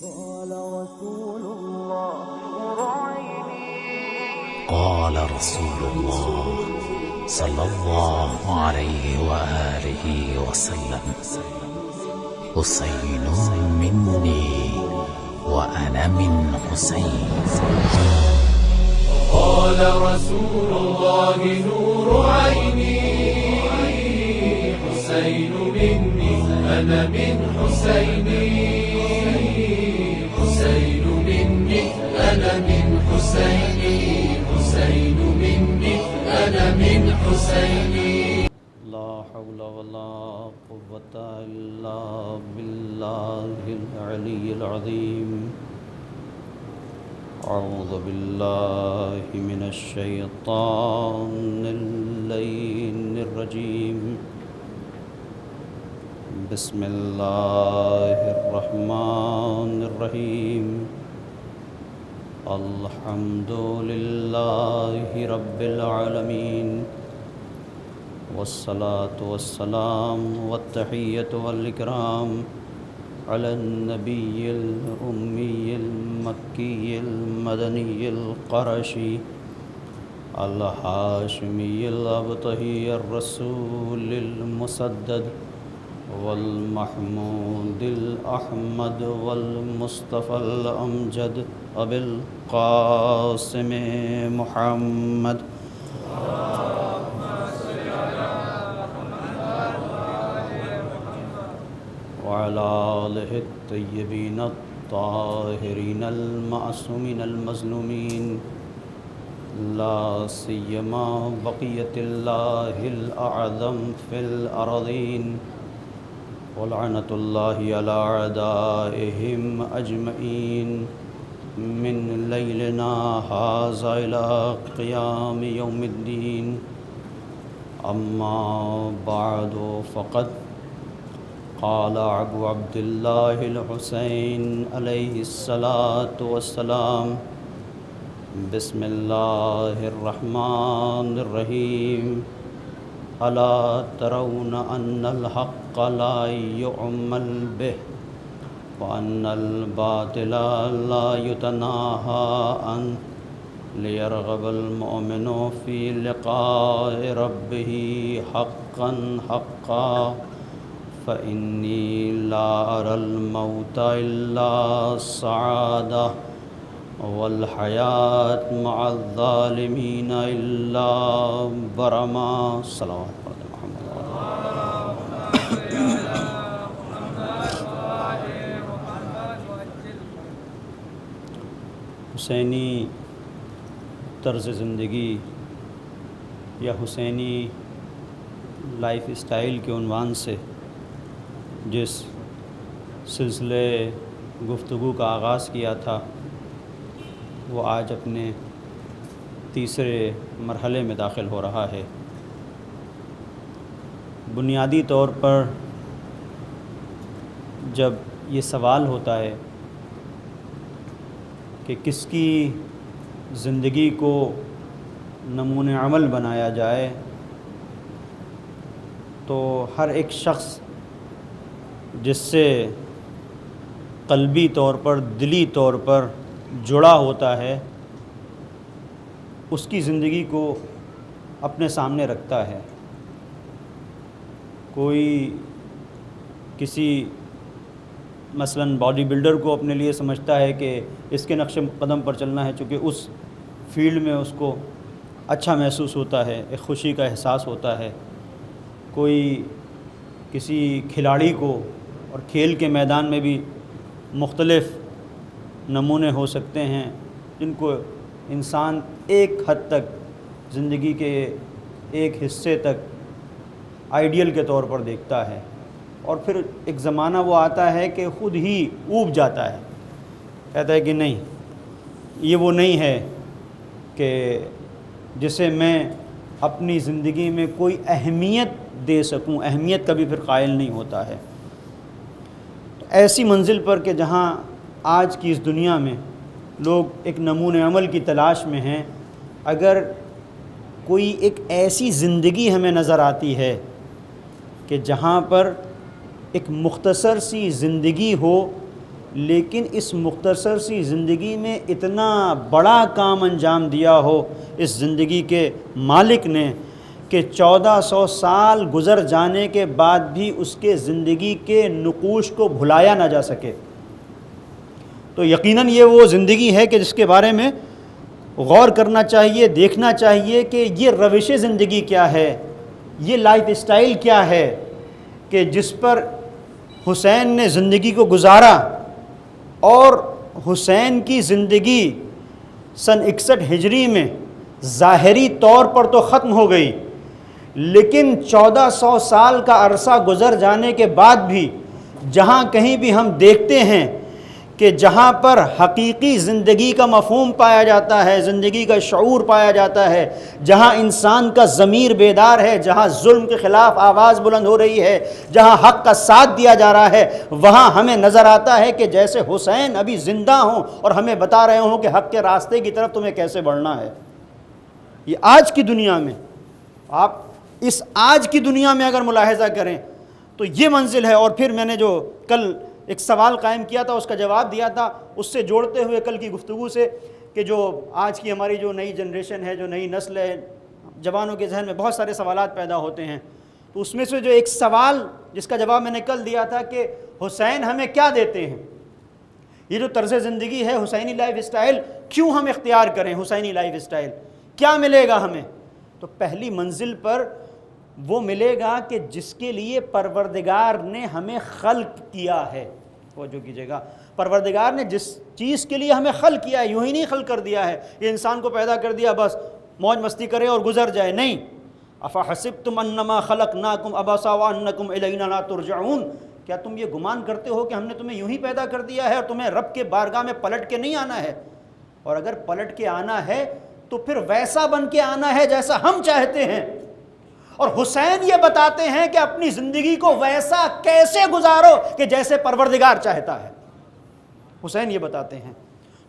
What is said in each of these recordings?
قال رسول الله صلى الله عليه وآله وسلم: حسين مني وأنا من حسين. قال رسول الله نور عيني حسين مني أنا من حسيني حسين مني أنا من حسيني حسين مني أنا من حسيني. لا حول ولا قوة إلا بالله العلي العظيم. أعوذ بالله من الشيطان اللعين الرجيم. بسم الله الرحمن الرحيم. الحمد لله رب العالمين، والصلاة والسلام والتحية والإكرام على النبي الأمي المكي المدني القرشي الهاشمي الأبطحي الرسول المسدد والمحمود الأحمد والمصطفى الأمجد أبي القاسم محمد وعلى آله الطيبين الطاهرين المعصومين المظلومين، لا سيما بقية الله الأعظم في الأرضين، ولعنة الله على أعدائهم أجمعين من ليلنا هذا إلى قيام يوم الدين. أما بعد، فقد قال أبو عبد الله الحسين عليه الصلاة والسلام: بسم الله الرحمن الرحيم. ألا ترون أن الحق لا يعمل به وأن الباطل لا يتناهى عنه ليرغب المؤمن في لقاء ربه حقا حقا، فإني لا أرى الموت إلا سعادة والحياة مع الظالمين إلا برما. صلوات محمد. حسینی طرز زندگی یا حسینی لائف اسٹائل کے عنوان سے جس سلسلے گفتگو کا آغاز کیا تھا، وہ آج اپنے تیسرے مرحلے میں داخل ہو رہا ہے. بنیادی طور پر جب یہ سوال ہوتا ہے کہ کس کی زندگی کو نمونۂ عمل بنایا جائے، تو ہر ایک شخص جس سے قلبی طور پر، دلی طور پر جڑا ہوتا ہے، اس کی زندگی کو اپنے سامنے رکھتا ہے. کوئی کسی مثلاً باڈی بلڈر کو اپنے لیے سمجھتا ہے کہ اس کے نقش قدم پر چلنا ہے، چونکہ اس فیلڈ میں اس کو اچھا محسوس ہوتا ہے، ایک خوشی کا احساس ہوتا ہے. کوئی کسی کھلاڑی کو، اور کھیل کے میدان میں بھی مختلف نمونے ہو سکتے ہیں جن کو انسان ایک حد تک زندگی کے ایک حصے تک آئیڈیل کے طور پر دیکھتا ہے، اور پھر ایک زمانہ وہ آتا ہے کہ خود ہی اوب جاتا ہے، کہتا ہے کہ نہیں، یہ وہ نہیں ہے کہ جسے میں اپنی زندگی میں کوئی اہمیت دے سکوں. اہمیت کا بھی پھر قائل نہیں ہوتا ہے. ایسی منزل پر کہ جہاں آج کی اس دنیا میں لوگ ایک نمونۂ عمل کی تلاش میں ہیں، اگر کوئی ایک ایسی زندگی ہمیں نظر آتی ہے کہ جہاں پر ایک مختصر سی زندگی ہو لیکن اس مختصر سی زندگی میں اتنا بڑا کام انجام دیا ہو اس زندگی کے مالک نے کہ 1400 سال گزر جانے کے بعد بھی اس کے زندگی کے نقوش کو بھلایا نہ جا سکے، تو یقیناً یہ وہ زندگی ہے کہ جس کے بارے میں غور کرنا چاہیے، دیکھنا چاہیے کہ یہ روش زندگی کیا ہے، یہ لائف اسٹائل کیا ہے کہ جس پر حسین نے زندگی کو گزارا۔ اور حسین کی زندگی سن 61 ہجری میں ظاہری طور پر تو ختم ہو گئی، لیکن 1400 سال کا عرصہ گزر جانے کے بعد بھی جہاں کہیں بھی ہم دیکھتے ہیں کہ جہاں پر حقیقی زندگی کا مفہوم پایا جاتا ہے، زندگی کا شعور پایا جاتا ہے، جہاں انسان کا ضمیر بیدار ہے، جہاں ظلم کے خلاف آواز بلند ہو رہی ہے، جہاں حق کا ساتھ دیا جا رہا ہے، وہاں ہمیں نظر آتا ہے کہ جیسے حسین ابھی زندہ ہوں اور ہمیں بتا رہے ہوں کہ حق کے راستے کی طرف تمہیں کیسے بڑھنا ہے۔ یہ آج کی دنیا میں، آپ اس آج کی دنیا میں اگر ملاحظہ کریں تو یہ منزل ہے۔ اور پھر میں نے جو کل ایک سوال قائم کیا تھا، اس کا جواب دیا تھا، اس سے جوڑتے ہوئے کل کی گفتگو سے کہ جو آج کی ہماری جو نئی جنریشن ہے، جو نئی نسل ہے، جوانوں کے ذہن میں بہت سارے سوالات پیدا ہوتے ہیں، تو اس میں سے جو ایک سوال جس کا جواب میں نے کل دیا تھا کہ حسین ہمیں کیا دیتے ہیں، یہ جو طرز زندگی ہے حسینی لائف اسٹائل، کیوں ہم اختیار کریں حسینی لائف اسٹائل، کیا ملے گا ہمیں؟ تو پہلی منزل پر وہ ملے گا کہ جس کے لیے پروردگار نے ہمیں خلق کیا ہے۔ توجہ کیجیے گا، پروردگار نے جس چیز کے لیے ہمیں خلق کیا ہے، یوں ہی نہیں خلق کر دیا ہے، یہ انسان کو پیدا کر دیا بس موج مستی کرے اور گزر جائے، نہیں۔ افحسبتم انما خلقناکم عبثا وانکم الینا لا ترجعون، کیا تم یہ گمان کرتے ہو کہ ہم نے تمہیں یوں ہی پیدا کر دیا ہے اور تمہیں رب کے بارگاہ میں پلٹ کے نہیں آنا ہے؟ اور اگر پلٹ کے آنا ہے تو پھر ویسا بن کے آنا ہے جیسا ہم چاہتے ہیں۔ اور حسین یہ بتاتے ہیں کہ اپنی زندگی کو ویسا کیسے گزارو کہ جیسے پروردگار چاہتا ہے، حسین یہ بتاتے ہیں۔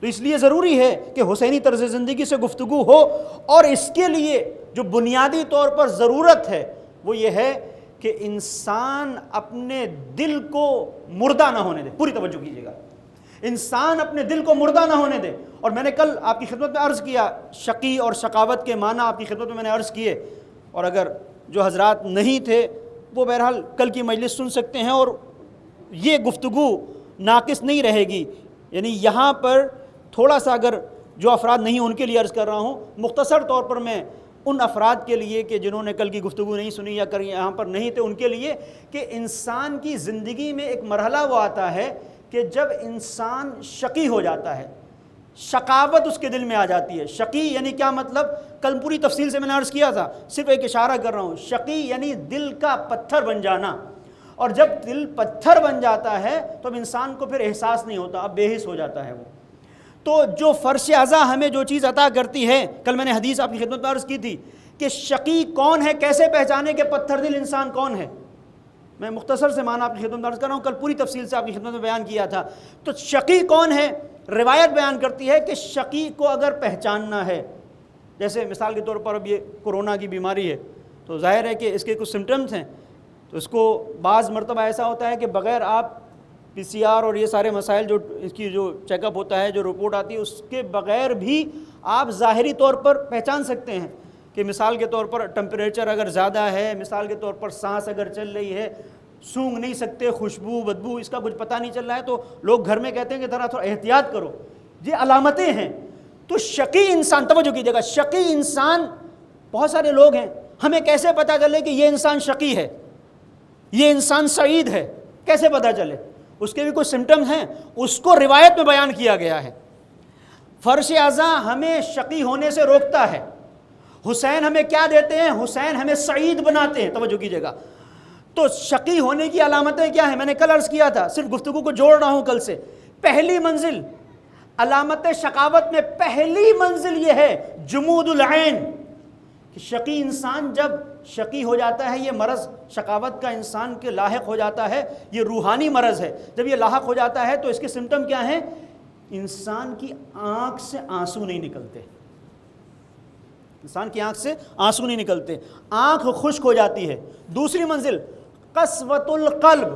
تو اس لیے ضروری ہے کہ حسینی طرز زندگی سے گفتگو ہو، اور اس کے لیے جو بنیادی طور پر ضرورت ہے وہ یہ ہے کہ انسان اپنے دل کو مردہ نہ ہونے دے۔ پوری توجہ کیجیے گا، انسان اپنے دل کو مردہ نہ ہونے دے۔ اور میں نے کل آپ کی خدمت میں عرض کیا، شقی اور شقاوت کے معنی آپ کی خدمت میں نے عرض کیے، اور اگر جو حضرات نہیں تھے وہ بہرحال کل کی مجلس سن سکتے ہیں، اور یہ گفتگو ناقص نہیں رہے گی۔ یعنی یہاں پر تھوڑا سا اگر جو افراد نہیں ان کے لیے عرض کر رہا ہوں، مختصر طور پر میں ان افراد کے لیے کہ جنہوں نے کل کی گفتگو نہیں سنی یا یہاں پر نہیں تھے، ان کے لیے کہ انسان کی زندگی میں ایک مرحلہ وہ آتا ہے کہ جب انسان شقی ہو جاتا ہے، شقاوت اس کے دل میں آ جاتی ہے۔ شقی یعنی کیا مطلب؟ کل پوری تفصیل سے میں نے عرض کیا تھا، صرف ایک اشارہ کر رہا ہوں۔ شقی یعنی دل کا پتھر بن جانا، اور جب دل پتھر بن جاتا ہے تو اب انسان کو پھر احساس نہیں ہوتا، اب بے حس ہو جاتا ہے وہ۔ تو جو فرش عزا ہمیں جو چیز عطا کرتی ہے، کل میں نے حدیث آپ کی خدمت میں عرض کی تھی کہ شقی کون ہے، کیسے پہچانے کہ پتھر دل انسان کون ہے، میں مختصر سے معنی آپ کی خدمت میں عرض کر رہا ہوں، کل پوری تفصیل سے آپ کی خدمت میں بیان کیا تھا۔ تو شقی کون ہے؟ روایت بیان کرتی ہے کہ شقی کو اگر پہچاننا ہے، جیسے مثال کے طور پر اب یہ کورونا کی بیماری ہے، تو ظاہر ہے کہ اس کے کچھ سمٹمز ہیں، تو اس کو بعض مرتبہ ایسا ہوتا ہے کہ بغیر آپ پی سی آر اور یہ سارے مسائل جو اس کی جو چیک اپ ہوتا ہے، جو رپورٹ آتی ہے، اس کے بغیر بھی آپ ظاہری طور پر پہچان سکتے ہیں کہ مثال کے طور پر ٹمپریچر اگر زیادہ ہے، مثال کے طور پر سانس اگر چل رہی ہے، سونگھ نہیں سکتے، خوشبو بدبو اس کا کچھ پتہ نہیں چل رہا ہے، تو لوگ گھر میں کہتے ہیں کہ ذرا تھوڑا احتیاط کرو، یہ علامتیں ہیں۔ تو شقی انسان، توجہ کیجیے گا، شقی انسان، بہت سارے لوگ ہیں، ہمیں کیسے پتہ چلے کہ یہ انسان شقی ہے، یہ انسان سعید ہے، کیسے پتہ چلے؟ اس کے بھی کچھ سمٹمز ہیں، اس کو روایت میں بیان کیا گیا ہے۔ فرش عزا ہمیں شقی ہونے سے روکتا ہے۔ حسین ہمیں کیا دیتے ہیں؟ حسین ہمیں سعید بناتے ہیں، توجہ کیجیے گا۔ تو شقی ہونے کی علامتیں کیا ہیں؟ میں نے کل عرض کیا تھا، صرف گفتگو کو جوڑ رہا ہوں کل سے۔ پہلی منزل علامت شقاوت میں پہلی منزل یہ ہے جمود العین، کہ شقی انسان جب شقی ہو جاتا ہے، یہ مرض شقاوت کا انسان کے لاحق ہو جاتا ہے، یہ روحانی مرض ہے۔ جب یہ لاحق ہو جاتا ہے تو اس کے سمٹم کیا ہیں؟ انسان کی آنکھ سے آنسو نہیں نکلتے، انسان کی آنکھ سے آنسو نہیں نکلتے، آنکھ خشک ہو جاتی ہے۔ دوسری منزل قسوۃ القلب،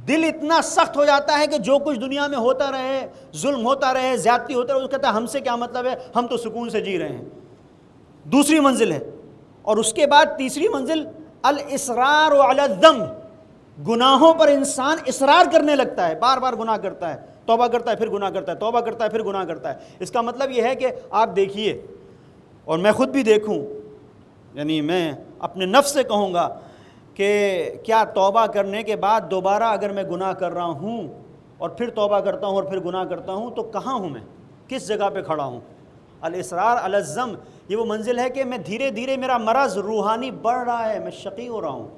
دل اتنا سخت ہو جاتا ہے کہ جو کچھ دنیا میں ہوتا رہے، ظلم ہوتا رہے، زیادتی ہوتا رہے، وہ کہتا ہے ہم سے کیا مطلب ہے، ہم تو سکون سے جی رہے ہیں. دوسری منزل ہے. اور اس کے بعد تیسری منزل الاصرار علی الذنب، گناہوں پر انسان اصرار کرنے لگتا ہے، بار بار گناہ کرتا ہے، توبہ کرتا ہے پھر گناہ کرتا ہے، توبہ کرتا ہے پھر گناہ کرتا ہے. اس کا مطلب یہ ہے کہ آپ دیکھیے، اور میں خود بھی دیکھوں، یعنی میں اپنے نفس سے کہوں گا کہ کیا توبہ کرنے کے بعد دوبارہ اگر میں گناہ کر رہا ہوں اور پھر توبہ کرتا ہوں اور پھر گناہ کرتا ہوں تو کہاں ہوں میں، کس جگہ پہ کھڑا ہوں؟ الاصرار علی الذنب، یہ وہ منزل ہے کہ میں دھیرے دھیرے میرا مرض روحانی بڑھ رہا ہے، میں شقی ہو رہا ہوں،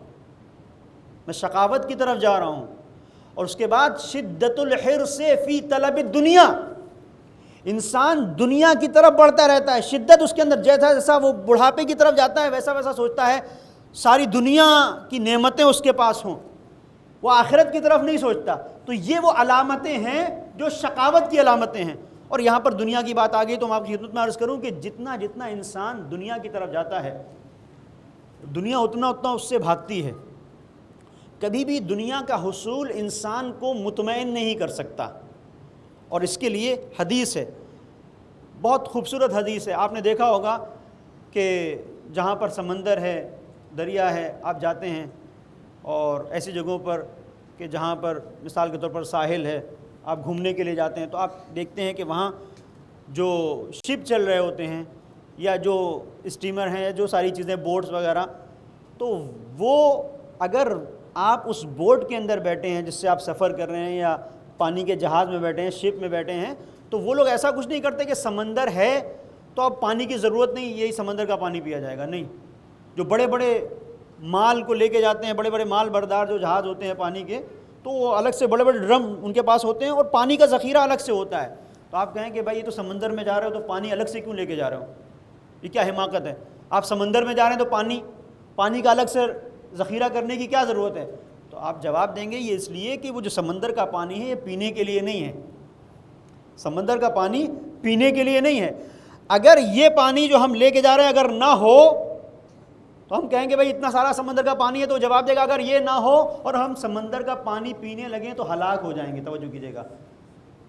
میں شقاوت کی طرف جا رہا ہوں. اور اس کے بعد شدت الحرص فی طلب الدنیا، انسان دنیا کی طرف بڑھتا رہتا ہے، شدت اس کے اندر، جیسا جیسا وہ بڑھاپے کی طرف جاتا ہے ویسا ویسا سوچتا ہے ساری دنیا کی نعمتیں اس کے پاس ہوں، وہ آخرت کی طرف نہیں سوچتا. تو یہ وہ علامتیں ہیں جو شقاوت کی علامتیں ہیں. اور یہاں پر دنیا کی بات آ گئی تو میں آپ کی خدمت میں عرض کروں کہ جتنا جتنا انسان دنیا کی طرف جاتا ہے، دنیا اتنا اتنا اس سے بھاگتی ہے. کبھی بھی دنیا کا حصول انسان کو مطمئن نہیں کر سکتا. اور اس کے لیے حدیث ہے، بہت خوبصورت حدیث ہے. آپ نے دیکھا ہوگا کہ جہاں پر سمندر ہے، دریا ہے، آپ جاتے ہیں اور ایسی جگہوں پر کہ جہاں پر مثال کے طور پر ساحل ہے، آپ گھومنے کے لیے جاتے ہیں تو آپ دیکھتے ہیں کہ وہاں جو شپ چل رہے ہوتے ہیں یا جو اسٹیمر ہیں، جو ساری چیزیں، بوٹس وغیرہ، تو وہ اگر آپ اس بوٹ کے اندر بیٹھے ہیں جس سے آپ سفر کر رہے ہیں یا پانی کے جہاز میں بیٹھے ہیں، شپ میں بیٹھے ہیں، تو وہ لوگ ایسا کچھ نہیں کرتے کہ سمندر ہے تو اب پانی کی ضرورت نہیں، یہی سمندر کا پانی پیا جائے گا. نہیں، جو بڑے بڑے مال کو لے کے جاتے ہیں، بڑے بڑے مال بردار جو جہاز ہوتے ہیں پانی کے، تو وہ الگ سے بڑے بڑے ڈرم ان کے پاس ہوتے ہیں اور پانی کا ذخیرہ الگ سے ہوتا ہے. تو آپ کہیں کہ بھائی یہ تو سمندر میں جا رہے ہو تو پانی الگ سے کیوں لے کے جا رہے ہو، یہ کیا حماقت ہے؟ آپ سمندر میں جا رہے ہیں تو پانی کا الگ سے ذخیرہ کرنے کی کیا ضرورت ہے؟ تو آپ جواب دیں گے یہ اس لیے کہ وہ جو سمندر کا پانی ہے یہ پینے کے لیے نہیں ہے. سمندر کا پانی پینے کے لیے نہیں ہے. اگر یہ پانی جو ہم لے کے جا رہے ہیں اگر نہ ہو تو ہم کہیں گے بھائی اتنا سارا سمندر کا پانی ہے، تو جواب دے گا اگر یہ نہ ہو اور ہم سمندر کا پانی پینے لگیں تو ہلاک ہو جائیں گے. توجہ کیجیے گا،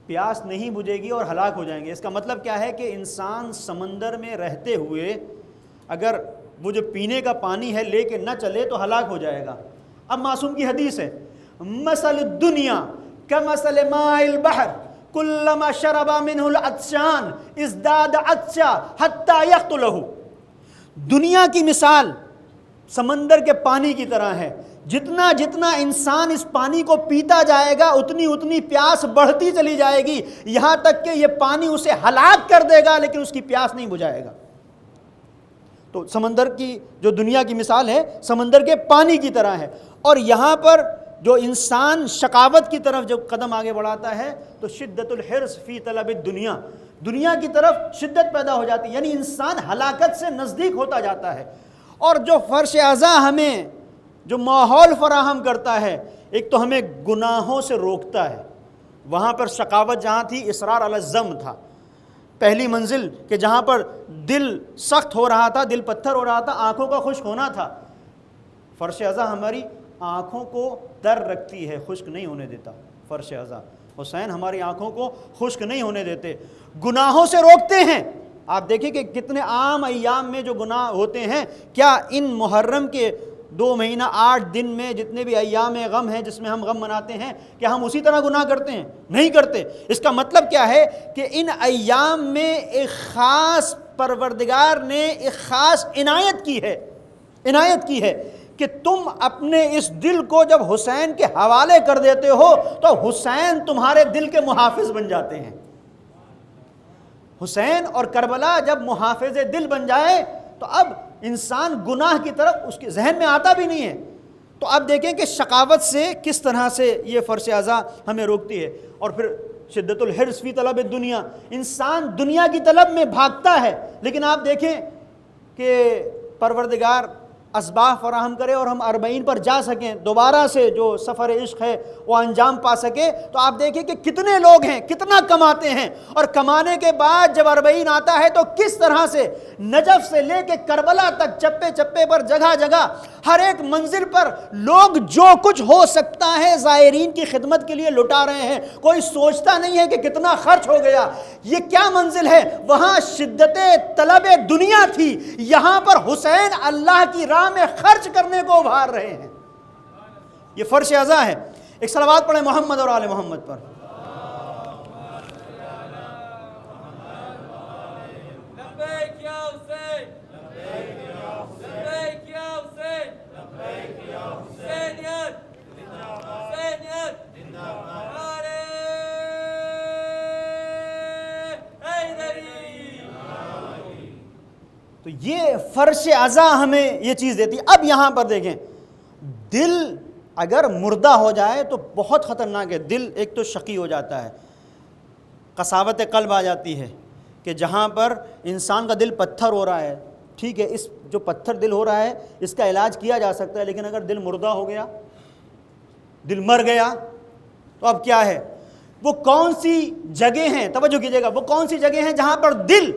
پیاس نہیں بجھے گی اور ہلاک ہو جائیں گے. اس کا مطلب کیا ہے کہ انسان سمندر میں رہتے ہوئے اگر وہ جو پینے کا پانی ہے لے کے نہ چلے تو ہلاک ہو جائے گا. اب معصوم کی حدیث ہے، مثل الدنیا کمثل ماء البحر کلما شرب منه العطشان ازداد عطشا حتى يقتله. دنیا کی مثال سمندر کے پانی کی طرح ہے، جتنا جتنا انسان اس پانی کو پیتا جائے گا اتنی اتنی پیاس بڑھتی چلی جائے گی، یہاں تک کہ یہ پانی اسے ہلاک کر دے گا لیکن اس کی پیاس نہیں بجھائے گا. تو سمندر کی جو دنیا کی مثال ہے سمندر کے پانی کی طرح ہے. اور یہاں پر جو انسان شقاوت کی طرف جب قدم آگے بڑھاتا ہے تو شدت الحرص فی طلب الدنیا، دنیا کی طرف شدت پیدا ہو جاتی ہے، یعنی انسان ہلاکت سے نزدیک ہوتا جاتا ہے. اور جو فرش ازاں ہمیں جو ماحول فراہم کرتا ہے، ایک تو ہمیں گناہوں سے روکتا ہے. وہاں پر شقاوت جہاں تھی، اصرار علی الذنب تھا، پہلی منزل کہ جہاں پر دل سخت ہو رہا تھا، دل پتھر ہو رہا تھا، آنکھوں کا خشک ہونا تھا. فرش ازاں ہماری آنکھوں کو تر رکھتی ہے، خشک نہیں ہونے دیتا. فرش ازاں حسین ہماری آنکھوں کو خشک نہیں ہونے دیتے، گناہوں سے روکتے ہیں. آپ دیکھیں کہ کتنے عام ایام میں جو گناہ ہوتے ہیں، کیا ان محرم کے 2 مہینہ 8 دن میں جتنے بھی ایام غم ہیں جس میں ہم غم مناتے ہیں، کیا ہم اسی طرح گناہ کرتے ہیں؟ نہیں کرتے. اس کا مطلب کیا ہے کہ ان ایام میں ایک خاص پروردگار نے ایک خاص عنایت کی ہے کہ تم اپنے اس دل کو جب حسین کے حوالے کر دیتے ہو تو حسین تمہارے دل کے محافظ بن جاتے ہیں. حسین اور کربلا جب محافظ دل بن جائے تو اب انسان گناہ کی طرف اس کے ذہن میں آتا بھی نہیں ہے. تو اب دیکھیں کہ شقاوت سے کس طرح سے یہ فرش ازاں ہمیں روکتی ہے. اور پھر شدت الحرص فی طلب الدنیا، انسان دنیا کی طلب میں بھاگتا ہے، لیکن آپ دیکھیں کہ پروردگار اسباق فراہم کرے اور ہم 40 پر جا سکیں، دوبارہ سے جو سفر عشق ہے وہ انجام پا سکے، تو آپ دیکھیں کہ کتنے لوگ ہیں، کتنا کماتے ہیں، اور کمانے کے بعد جب 40 آتا ہے تو کس طرح سے نجف سے لے کے کربلا تک چپے چپے پر جگہ جگہ ہر ایک منزل پر لوگ جو کچھ ہو سکتا ہے زائرین کی خدمت کے لیے لٹا رہے ہیں، کوئی سوچتا نہیں ہے کہ کتنا خرچ ہو گیا۔ یہ کیا منزل ہے؟ وہاں شدت طلب دنیا تھی، یہاں پر حسین اللہ کی راہ میں خرچ کرنے کو ابھار رہے ہیں۔ یہ فرش عزا ہے۔ ایک صلوات پڑھیں محمد اور آل محمد پر۔ لبیک یا حسین، لبیک یا حسین، حسینیت، حسینیت، نعرہ حیدری۔ تو یہ فرش عزا ہمیں یہ چیز دیتی ہے۔ اب یہاں پر دیکھیں، دل اگر مردہ ہو جائے تو بہت خطرناک ہے۔ دل ایک تو شقی ہو جاتا ہے، قساوت قلب آ جاتی ہے کہ جہاں پر انسان کا دل پتھر ہو رہا ہے، ٹھیک ہے، اس جو پتھر دل ہو رہا ہے اس کا علاج کیا جا سکتا ہے، لیکن اگر دل مردہ ہو گیا، دل مر گیا، تو اب کیا ہے؟ وہ کون سی جگہ ہیں، توجہ کیجئے گا، وہ کون سی جگہ ہیں جہاں پر دل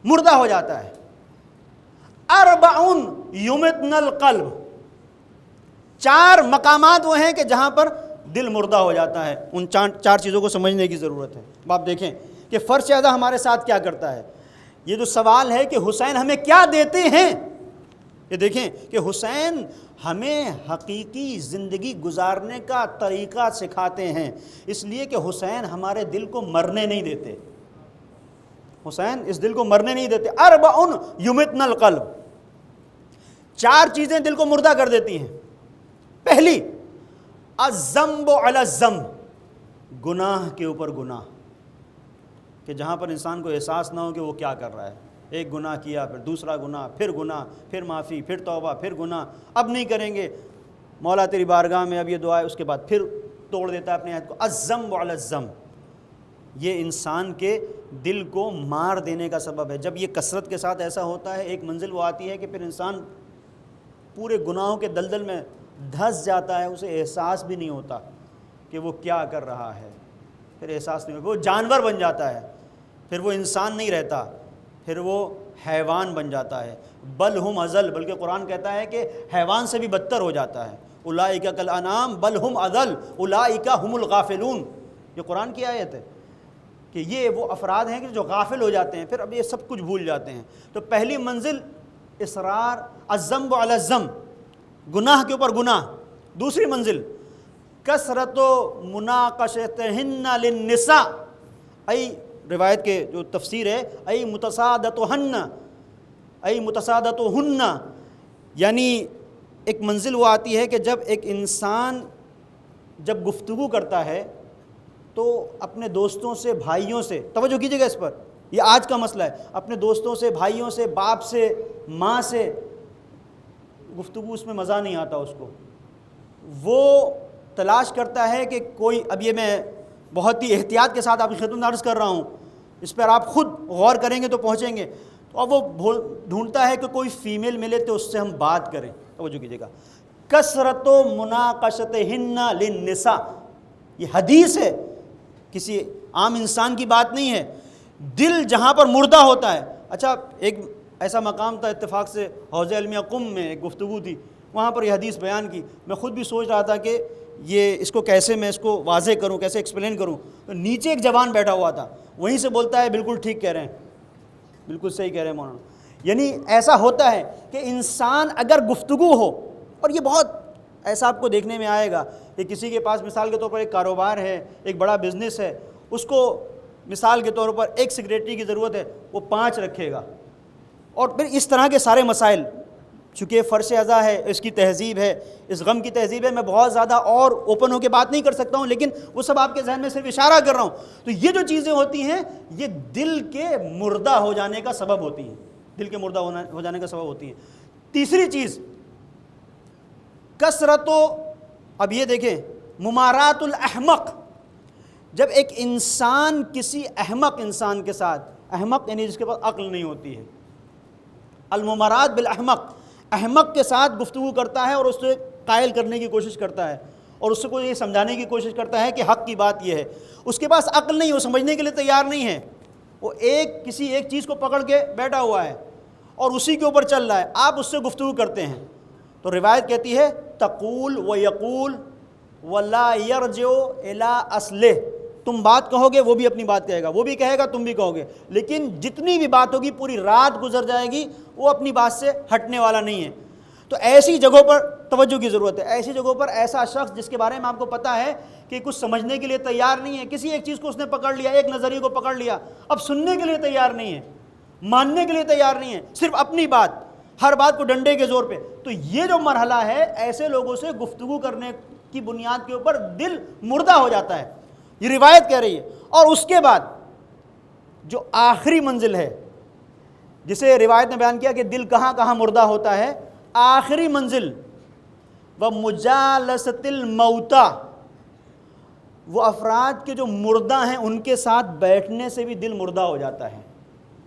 مردہ ہو جاتا ہے؟ 40 یمتن القلب، 4 مقامات وہ ہیں کہ جہاں پر دل مردہ ہو جاتا ہے۔ ان 4 چیزوں کو سمجھنے کی ضرورت ہے۔ اب آپ دیکھیں کہ فرش عزا ہمارے ساتھ کیا کرتا ہے۔ یہ جو سوال ہے کہ حسین ہمیں کیا دیتے ہیں، یہ دیکھیں کہ حسین ہمیں حقیقی زندگی گزارنے کا طریقہ سکھاتے ہیں، اس لیے کہ حسین ہمارے دل کو مرنے نہیں دیتے۔ حسین اس دل کو مرنے نہیں دیتے۔ 40 یمتن القلب، 4 چیزیں دل کو مردہ کر دیتی ہیں۔ پہلی، الذنب علی الذنب، گناہ کے اوپر گناہ، کہ جہاں پر انسان کو احساس نہ ہو کہ وہ کیا کر رہا ہے۔ ایک گناہ کیا، پھر دوسرا گناہ، پھر معافی، پھر توبہ، پھر گناہ، اب نہیں کریں گے، مولا تیری بارگاہ میں اب یہ دعا ہے، اس کے بعد پھر توڑ دیتا ہے اپنے عہد کو۔ الذنب علی الذنب، یہ انسان کے دل کو مار دینے کا سبب ہے۔ جب یہ کثرت کے ساتھ ایسا ہوتا ہے، ایک منزل وہ آتی ہے کہ پھر انسان پورے گناہوں کے دلدل میں دھس جاتا ہے، اسے احساس بھی نہیں ہوتا کہ وہ کیا کر رہا ہے، پھر احساس نہیں ہوتا، وہ جانور بن جاتا ہے، پھر وہ انسان نہیں رہتا، پھر وہ حیوان بن جاتا ہے۔ بل ہم اضل، بلکہ قرآن کہتا ہے کہ حیوان سے بھی بدتر ہو جاتا ہے۔ اولئک کالانعام بل ہم اضل اولئک هم الغافلون، یہ قرآن کی آیت ہے کہ یہ وہ افراد ہیں کہ جو غافل ہو جاتے ہیں، پھر اب یہ سب کچھ بھول جاتے ہیں۔ تو پہلی منزل اصرار الذنب علی الذنب، گناہ کے اوپر گناہ۔ دوسری منزل کثرت مناقشتہن للنساء، ای روایت کے جو تفسیر ہے ای متصادتہن، ای متصادتہن، یعنی ایک منزل وہ آتی ہے کہ جب ایک انسان جب گفتگو کرتا ہے تو اپنے دوستوں سے، بھائیوں سے، توجہ کیجئے گا اس پر، یہ آج کا مسئلہ ہے، اپنے دوستوں سے، بھائیوں سے، باپ سے، ماں سے گفتگو، اس میں مزہ نہیں آتا اس کو، وہ تلاش کرتا ہے کہ کوئی، اب یہ میں بہت ہی احتیاط کے ساتھ آپ کی خدمت میں عرض کر رہا ہوں، اس پر آپ خود غور کریں گے تو پہنچیں گے، تو اب وہ ڈھونڈتا ہے کہ کوئی فیمیل ملے تو اس سے ہم بات کریں، توجہ کیجئے گا، کثرت مناقشتہن للنساء، یہ حدیث ہے، کسی عام انسان کی بات نہیں ہے۔ دل جہاں پر مردہ ہوتا ہے، اچھا ایک ایسا مقام تھا، اتفاق سے حوض علمیہ قم میں ایک گفتگو تھی، وہاں پر یہ حدیث بیان کی، میں خود بھی سوچ رہا تھا کہ یہ اس کو کیسے میں اس کو واضح کروں، کیسے ایکسپلین کروں، تو نیچے ایک جوان بیٹھا ہوا تھا، وہیں سے بولتا ہے بالکل ٹھیک کہہ رہے ہیں، بالکل صحیح کہہ رہے ہیں مولانا۔ یعنی ایسا ہوتا ہے کہ انسان اگر گفتگو ہو، اور یہ بہت ایسا آپ کو دیکھنے میں آئے گا کہ کسی کے پاس مثال کے طور پر ایک کاروبار ہے، ایک بڑا بزنس ہے، اس کو مثال کے طور پر ایک سیکریٹری کی ضرورت ہے، وہ 5 رکھے گا، اور پھر اس طرح کے سارے مسائل، چونکہ فرش عزا ہے، اس کی تہذیب ہے، اس غم کی تہذیب ہے، میں بہت زیادہ اور اوپن ہو کے بات نہیں کر سکتا ہوں، لیکن وہ سب آپ کے ذہن میں صرف اشارہ کر رہا ہوں۔ تو یہ جو چیزیں ہوتی ہیں یہ دل کے مردہ ہو جانے کا سبب ہوتی ہیں، دل کے مردہ ہو جانے کا سبب ہوتی ہیں۔ تیسری چیز کثرت، اب یہ دیکھیں ممارات الاحمق، جب ایک انسان کسی احمق انسان کے ساتھ، احمق یعنی جس کے پاس عقل نہیں ہوتی ہے، الممارات بالاحمق، احمق کے ساتھ گفتگو کرتا ہے اور اس سے قائل کرنے کی کوشش کرتا ہے اور اس کو یہ سمجھانے کی کوشش کرتا ہے کہ حق کی بات یہ ہے. اس کے پاس عقل نہیں، وہ سمجھنے کے لیے تیار نہیں ہے، وہ کسی ایک چیز کو پکڑ کے بیٹھا ہوا ہے اور اسی کے اوپر چل رہا ہے. آپ اس سے گفتگو کرتے ہیں تو روایت کہتی ہے تقول و یقول ولا یرجع الی اصلہ، تم بات کہو گے وہ بھی اپنی بات کہے گا، وہ بھی کہے گا تم بھی کہو گے، لیکن جتنی بھی بات ہوگی پوری رات گزر جائے گی وہ اپنی بات سے ہٹنے والا نہیں ہے. تو ایسی جگہوں پر توجہ کی ضرورت ہے. ایسی جگہوں پر ایسا شخص جس کے بارے میں آپ کو پتہ ہے کہ کچھ سمجھنے کے لیے تیار نہیں ہے، کسی ایک چیز کو اس نے پکڑ لیا، ایک نظریے کو پکڑ لیا، اب سننے کے لیے تیار نہیں ہے، ماننے کے لیے تیار نہیں ہے، صرف اپنی بات، ہر بات کو ڈنڈے کے زور پہ. تو یہ جو مرحلہ ہے ایسے لوگوں سے گفتگو کرنے کی بنیاد کے اوپر دل مردہ ہو جاتا ہے، یہ روایت کہہ رہی ہے. اور اس کے بعد جو آخری منزل ہے جسے روایت نے بیان کیا کہ دل کہاں کہاں مردہ ہوتا ہے، آخری منزل وَمُجَالَسَةِ الْمَوْتَى، وہ افراد کے جو مردہ ہیں ان کے ساتھ بیٹھنے سے بھی دل مردہ ہو جاتا ہے.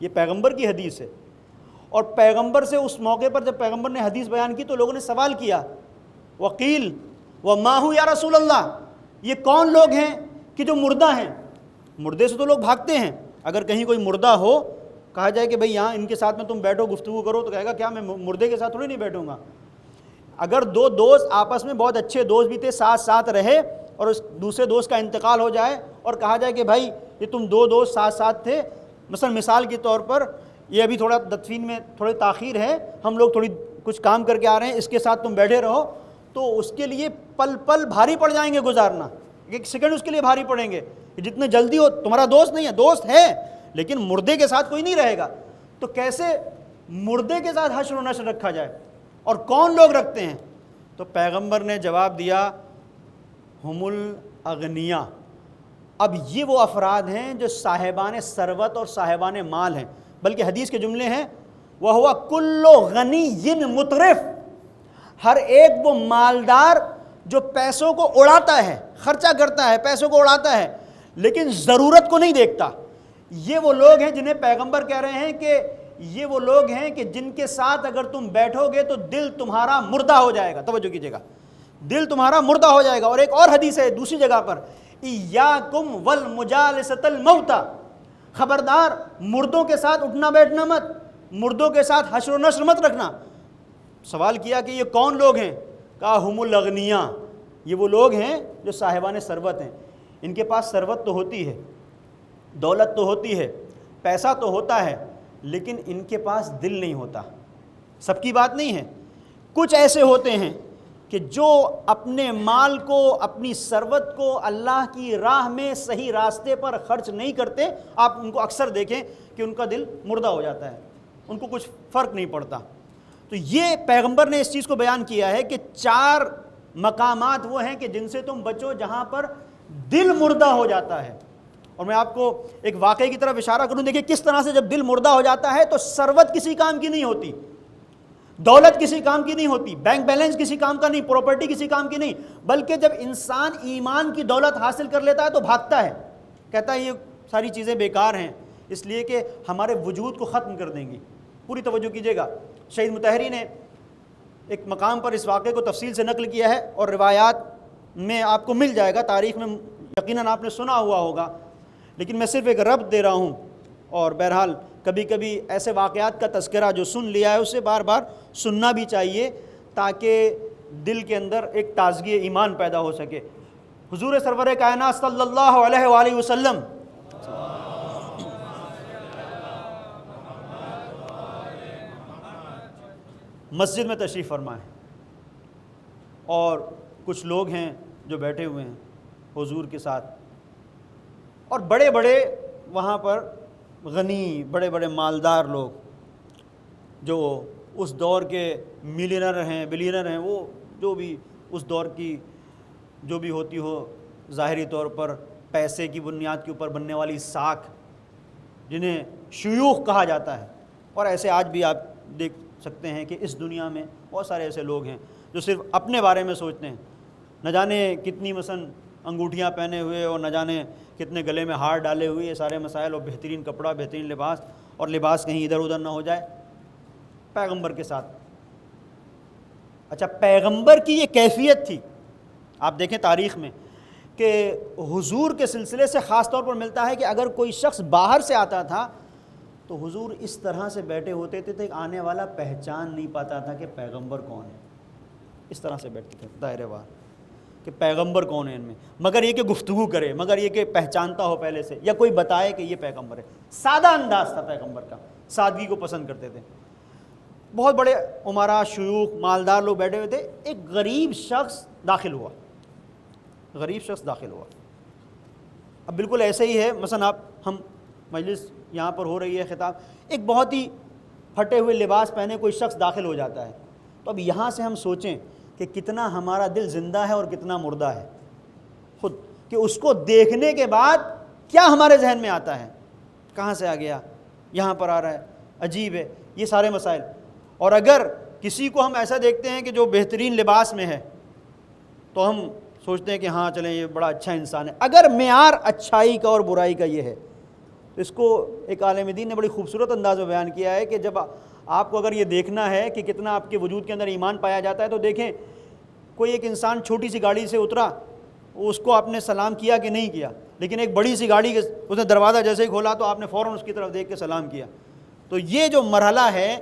یہ پیغمبر کی حدیث ہے. اور پیغمبر سے اس موقع پر جب پیغمبر نے حدیث بیان کی تو لوگوں نے سوال کیا وقیل وما هو یا رسول اللہ، یہ کون لوگ ہیں کہ جو مردہ ہیں؟ مردے سے تو لوگ بھاگتے ہیں، اگر کہیں کوئی مردہ ہو کہا جائے کہ بھئی یہاں ان کے ساتھ میں تم بیٹھو گفتگو کرو تو کہے گا کیا میں مردے کے ساتھ تھوڑی نہیں بیٹھوں گا. اگر دو دوست آپس میں بہت اچھے دوست بھی تھے، ساتھ ساتھ رہے اور اس دوسرے دوست کا انتقال ہو جائے اور کہا جائے کہ بھائی یہ تم دو دوست ساتھ ساتھ تھے، مثال کے طور پر یہ ابھی تھوڑا دفین میں تھوڑی تاخیر ہے، ہم لوگ تھوڑی کچھ کام کر کے آ رہے ہیں، اس کے ساتھ تم بیٹھے رہو، تو اس کے لیے پل پل بھاری پڑ جائیں گے گزارنا، ایک سیکنڈ اس کے لیے بھاری پڑیں گے. جتنے جلدی ہو، تمہارا دوست نہیں ہے، دوست ہے لیکن مردے کے ساتھ کوئی نہیں رہے گا. تو کیسے مردے کے ساتھ حشر و نشر رکھا جائے اور کون لوگ رکھتے ہیں؟ تو پیغمبر نے جواب دیا ہم الاغنیاء. اب یہ وہ افراد ہیں جو صاحبان ثروت اور صاحبان مال ہیں، بلکہ حدیث کے جملے ہیں وَهُوَ كُلُّ غَنِيٍّ مُتْرِفٍ، ہر ایک وہ مالدار جو پیسوں کو اڑاتا ہے، خرچہ کرتا ہے، پیسوں کو اڑاتا ہے لیکن ضرورت کو نہیں دیکھتا. یہ وہ لوگ ہیں جنہیں پیغمبر کہہ رہے ہیں کہ یہ وہ لوگ ہیں کہ جن کے ساتھ اگر تم بیٹھو گے تو دل تمہارا مردہ ہو جائے گا. توجہ کیجیے گا، دل تمہارا مردہ ہو جائے گا. اور ایک اور حدیث ہے دوسری جگہ پر ایاکم والمجالسۃ الموتى، خبردار مردوں کے ساتھ اٹھنا بیٹھنا مت، مردوں کے ساتھ حشر و نشر مت رکھنا. سوال کیا کہ یہ کون لوگ ہیں؟ کہا ہم الاغنیاء، یہ وہ لوگ ہیں جو صاحبان ثروت ہیں. ان کے پاس ثروت تو ہوتی ہے، دولت تو ہوتی ہے، پیسہ تو ہوتا ہے، لیکن ان کے پاس دل نہیں ہوتا. سب کی بات نہیں ہے، کچھ ایسے ہوتے ہیں کہ جو اپنے مال کو، اپنی ثروت کو اللہ کی راہ میں صحیح راستے پر خرچ نہیں کرتے. آپ ان کو اکثر دیکھیں کہ ان کا دل مردہ ہو جاتا ہے، ان کو کچھ فرق نہیں پڑتا. تو یہ پیغمبر نے اس چیز کو بیان کیا ہے کہ 4 مقامات وہ ہیں کہ جن سے تم بچو جہاں پر دل مردہ ہو جاتا ہے. اور میں آپ کو ایک واقعے کی طرف اشارہ کروں. دیکھیں کس طرح سے جب دل مردہ ہو جاتا ہے تو ثروت کسی کام کی نہیں ہوتی، دولت کسی کام کی نہیں ہوتی، بینک بیلنس کسی کام کا نہیں، پراپرٹی کسی کام کی نہیں، بلکہ جب انسان ایمان کی دولت حاصل کر لیتا ہے تو بھاگتا ہے، کہتا ہے یہ ساری چیزیں بیکار ہیں اس لیے کہ ہمارے وجود کو ختم کر دیں گی. پوری توجہ کیجیے گا. شہید مطہری نے ایک مقام پر اس واقعے کو تفصیل سے نقل کیا ہے اور روایات میں آپ کو مل جائے گا، تاریخ میں یقیناً آپ نے سنا ہوا ہوگا، لیکن میں صرف ایک ربط دے رہا ہوں. اور بہرحال کبھی کبھی ایسے واقعات کا تذکرہ جو سن لیا ہے اسے بار بار سننا بھی چاہیے تاکہ دل کے اندر ایک تازگی ایمان پیدا ہو سکے. حضور سرور کائنات صلی اللہ علیہ وآلہ وسلم مسجد میں تشریف فرما ہے اور کچھ لوگ ہیں جو بیٹھے ہوئے ہیں حضور کے ساتھ، اور بڑے بڑے وہاں پر غنی، بڑے بڑے مالدار لوگ جو اس دور کے ملینر ہیں، بلینر ہیں، وہ جو بھی اس دور کی جو بھی ہوتی ہو ظاہری طور پر پیسے کی بنیاد کے اوپر بننے والی ساکھ جنہیں شیوخ کہا جاتا ہے. اور ایسے آج بھی آپ دیکھ سکتے ہیں کہ اس دنیا میں بہت سارے ایسے لوگ ہیں جو صرف اپنے بارے میں سوچتے ہیں، نہ جانے کتنی مثلا انگوٹھیاں پہنے ہوئے اور نہ جانے کتنے گلے میں ہار ڈالے ہوئے، یہ سارے مسائل، اور بہترین کپڑا، بہترین لباس، اور لباس کہیں ادھر ادھر نہ ہو جائے. پیغمبر کے ساتھ اچھا، پیغمبر کی یہ کیفیت تھی. آپ دیکھیں تاریخ میں کہ حضور کے سلسلے سے خاص طور پر ملتا ہے کہ اگر کوئی شخص باہر سے آتا تھا تو حضور اس طرح سے بیٹھے ہوتے تھے آنے والا پہچان نہیں پاتا تھا کہ پیغمبر کون ہے. اس طرح سے بیٹھتے تھے دائرے وار کہ پیغمبر کون ہے ان میں، مگر یہ کہ گفتگو کرے، مگر یہ کہ پہچانتا ہو پہلے سے، یا کوئی بتائے کہ یہ پیغمبر ہے. سادہ انداز تھا پیغمبر کا، سادگی کو پسند کرتے تھے. بہت بڑے عمرا، شیوخ، مالدار لوگ بیٹھے ہوئے تھے. ایک غریب شخص داخل ہوا. اب بالکل ایسے ہی ہے، مثلا ہم مجلس یہاں پر ہو رہی ہے خطاب، ایک بہت ہی پھٹے ہوئے لباس پہنے کوئی شخص داخل ہو جاتا ہے. تو اب یہاں سے ہم سوچیں کہ کتنا ہمارا دل زندہ ہے اور کتنا مردہ ہے خود، کہ اس کو دیکھنے کے بعد کیا ہمارے ذہن میں آتا ہے، کہاں سے آ گیا، یہاں پر آ رہا ہے، عجیب ہے، یہ سارے مسائل. اور اگر کسی کو ہم ایسا دیکھتے ہیں کہ جو بہترین لباس میں ہے تو ہم سوچتے ہیں کہ ہاں چلیں یہ بڑا اچھا انسان ہے. اگر معیار اچھائی کا اور برائی کا یہ ہے تو اس کو ایک عالم دین نے بڑی خوبصورت انداز میں بیان کیا ہے کہ جب آپ کو اگر یہ دیکھنا ہے کہ کتنا آپ کے وجود کے اندر ایمان پایا جاتا ہے تو دیکھیں کوئی ایک انسان چھوٹی سی گاڑی سے اترا، اس کو آپ نے سلام کیا کہ نہیں کیا، لیکن ایک بڑی سی گاڑی اس نے دروازہ جیسے ہی کھولا تو آپ نے فوراً اس کی طرف دیکھ کے سلام کیا. تو یہ جو مرحلہ ہے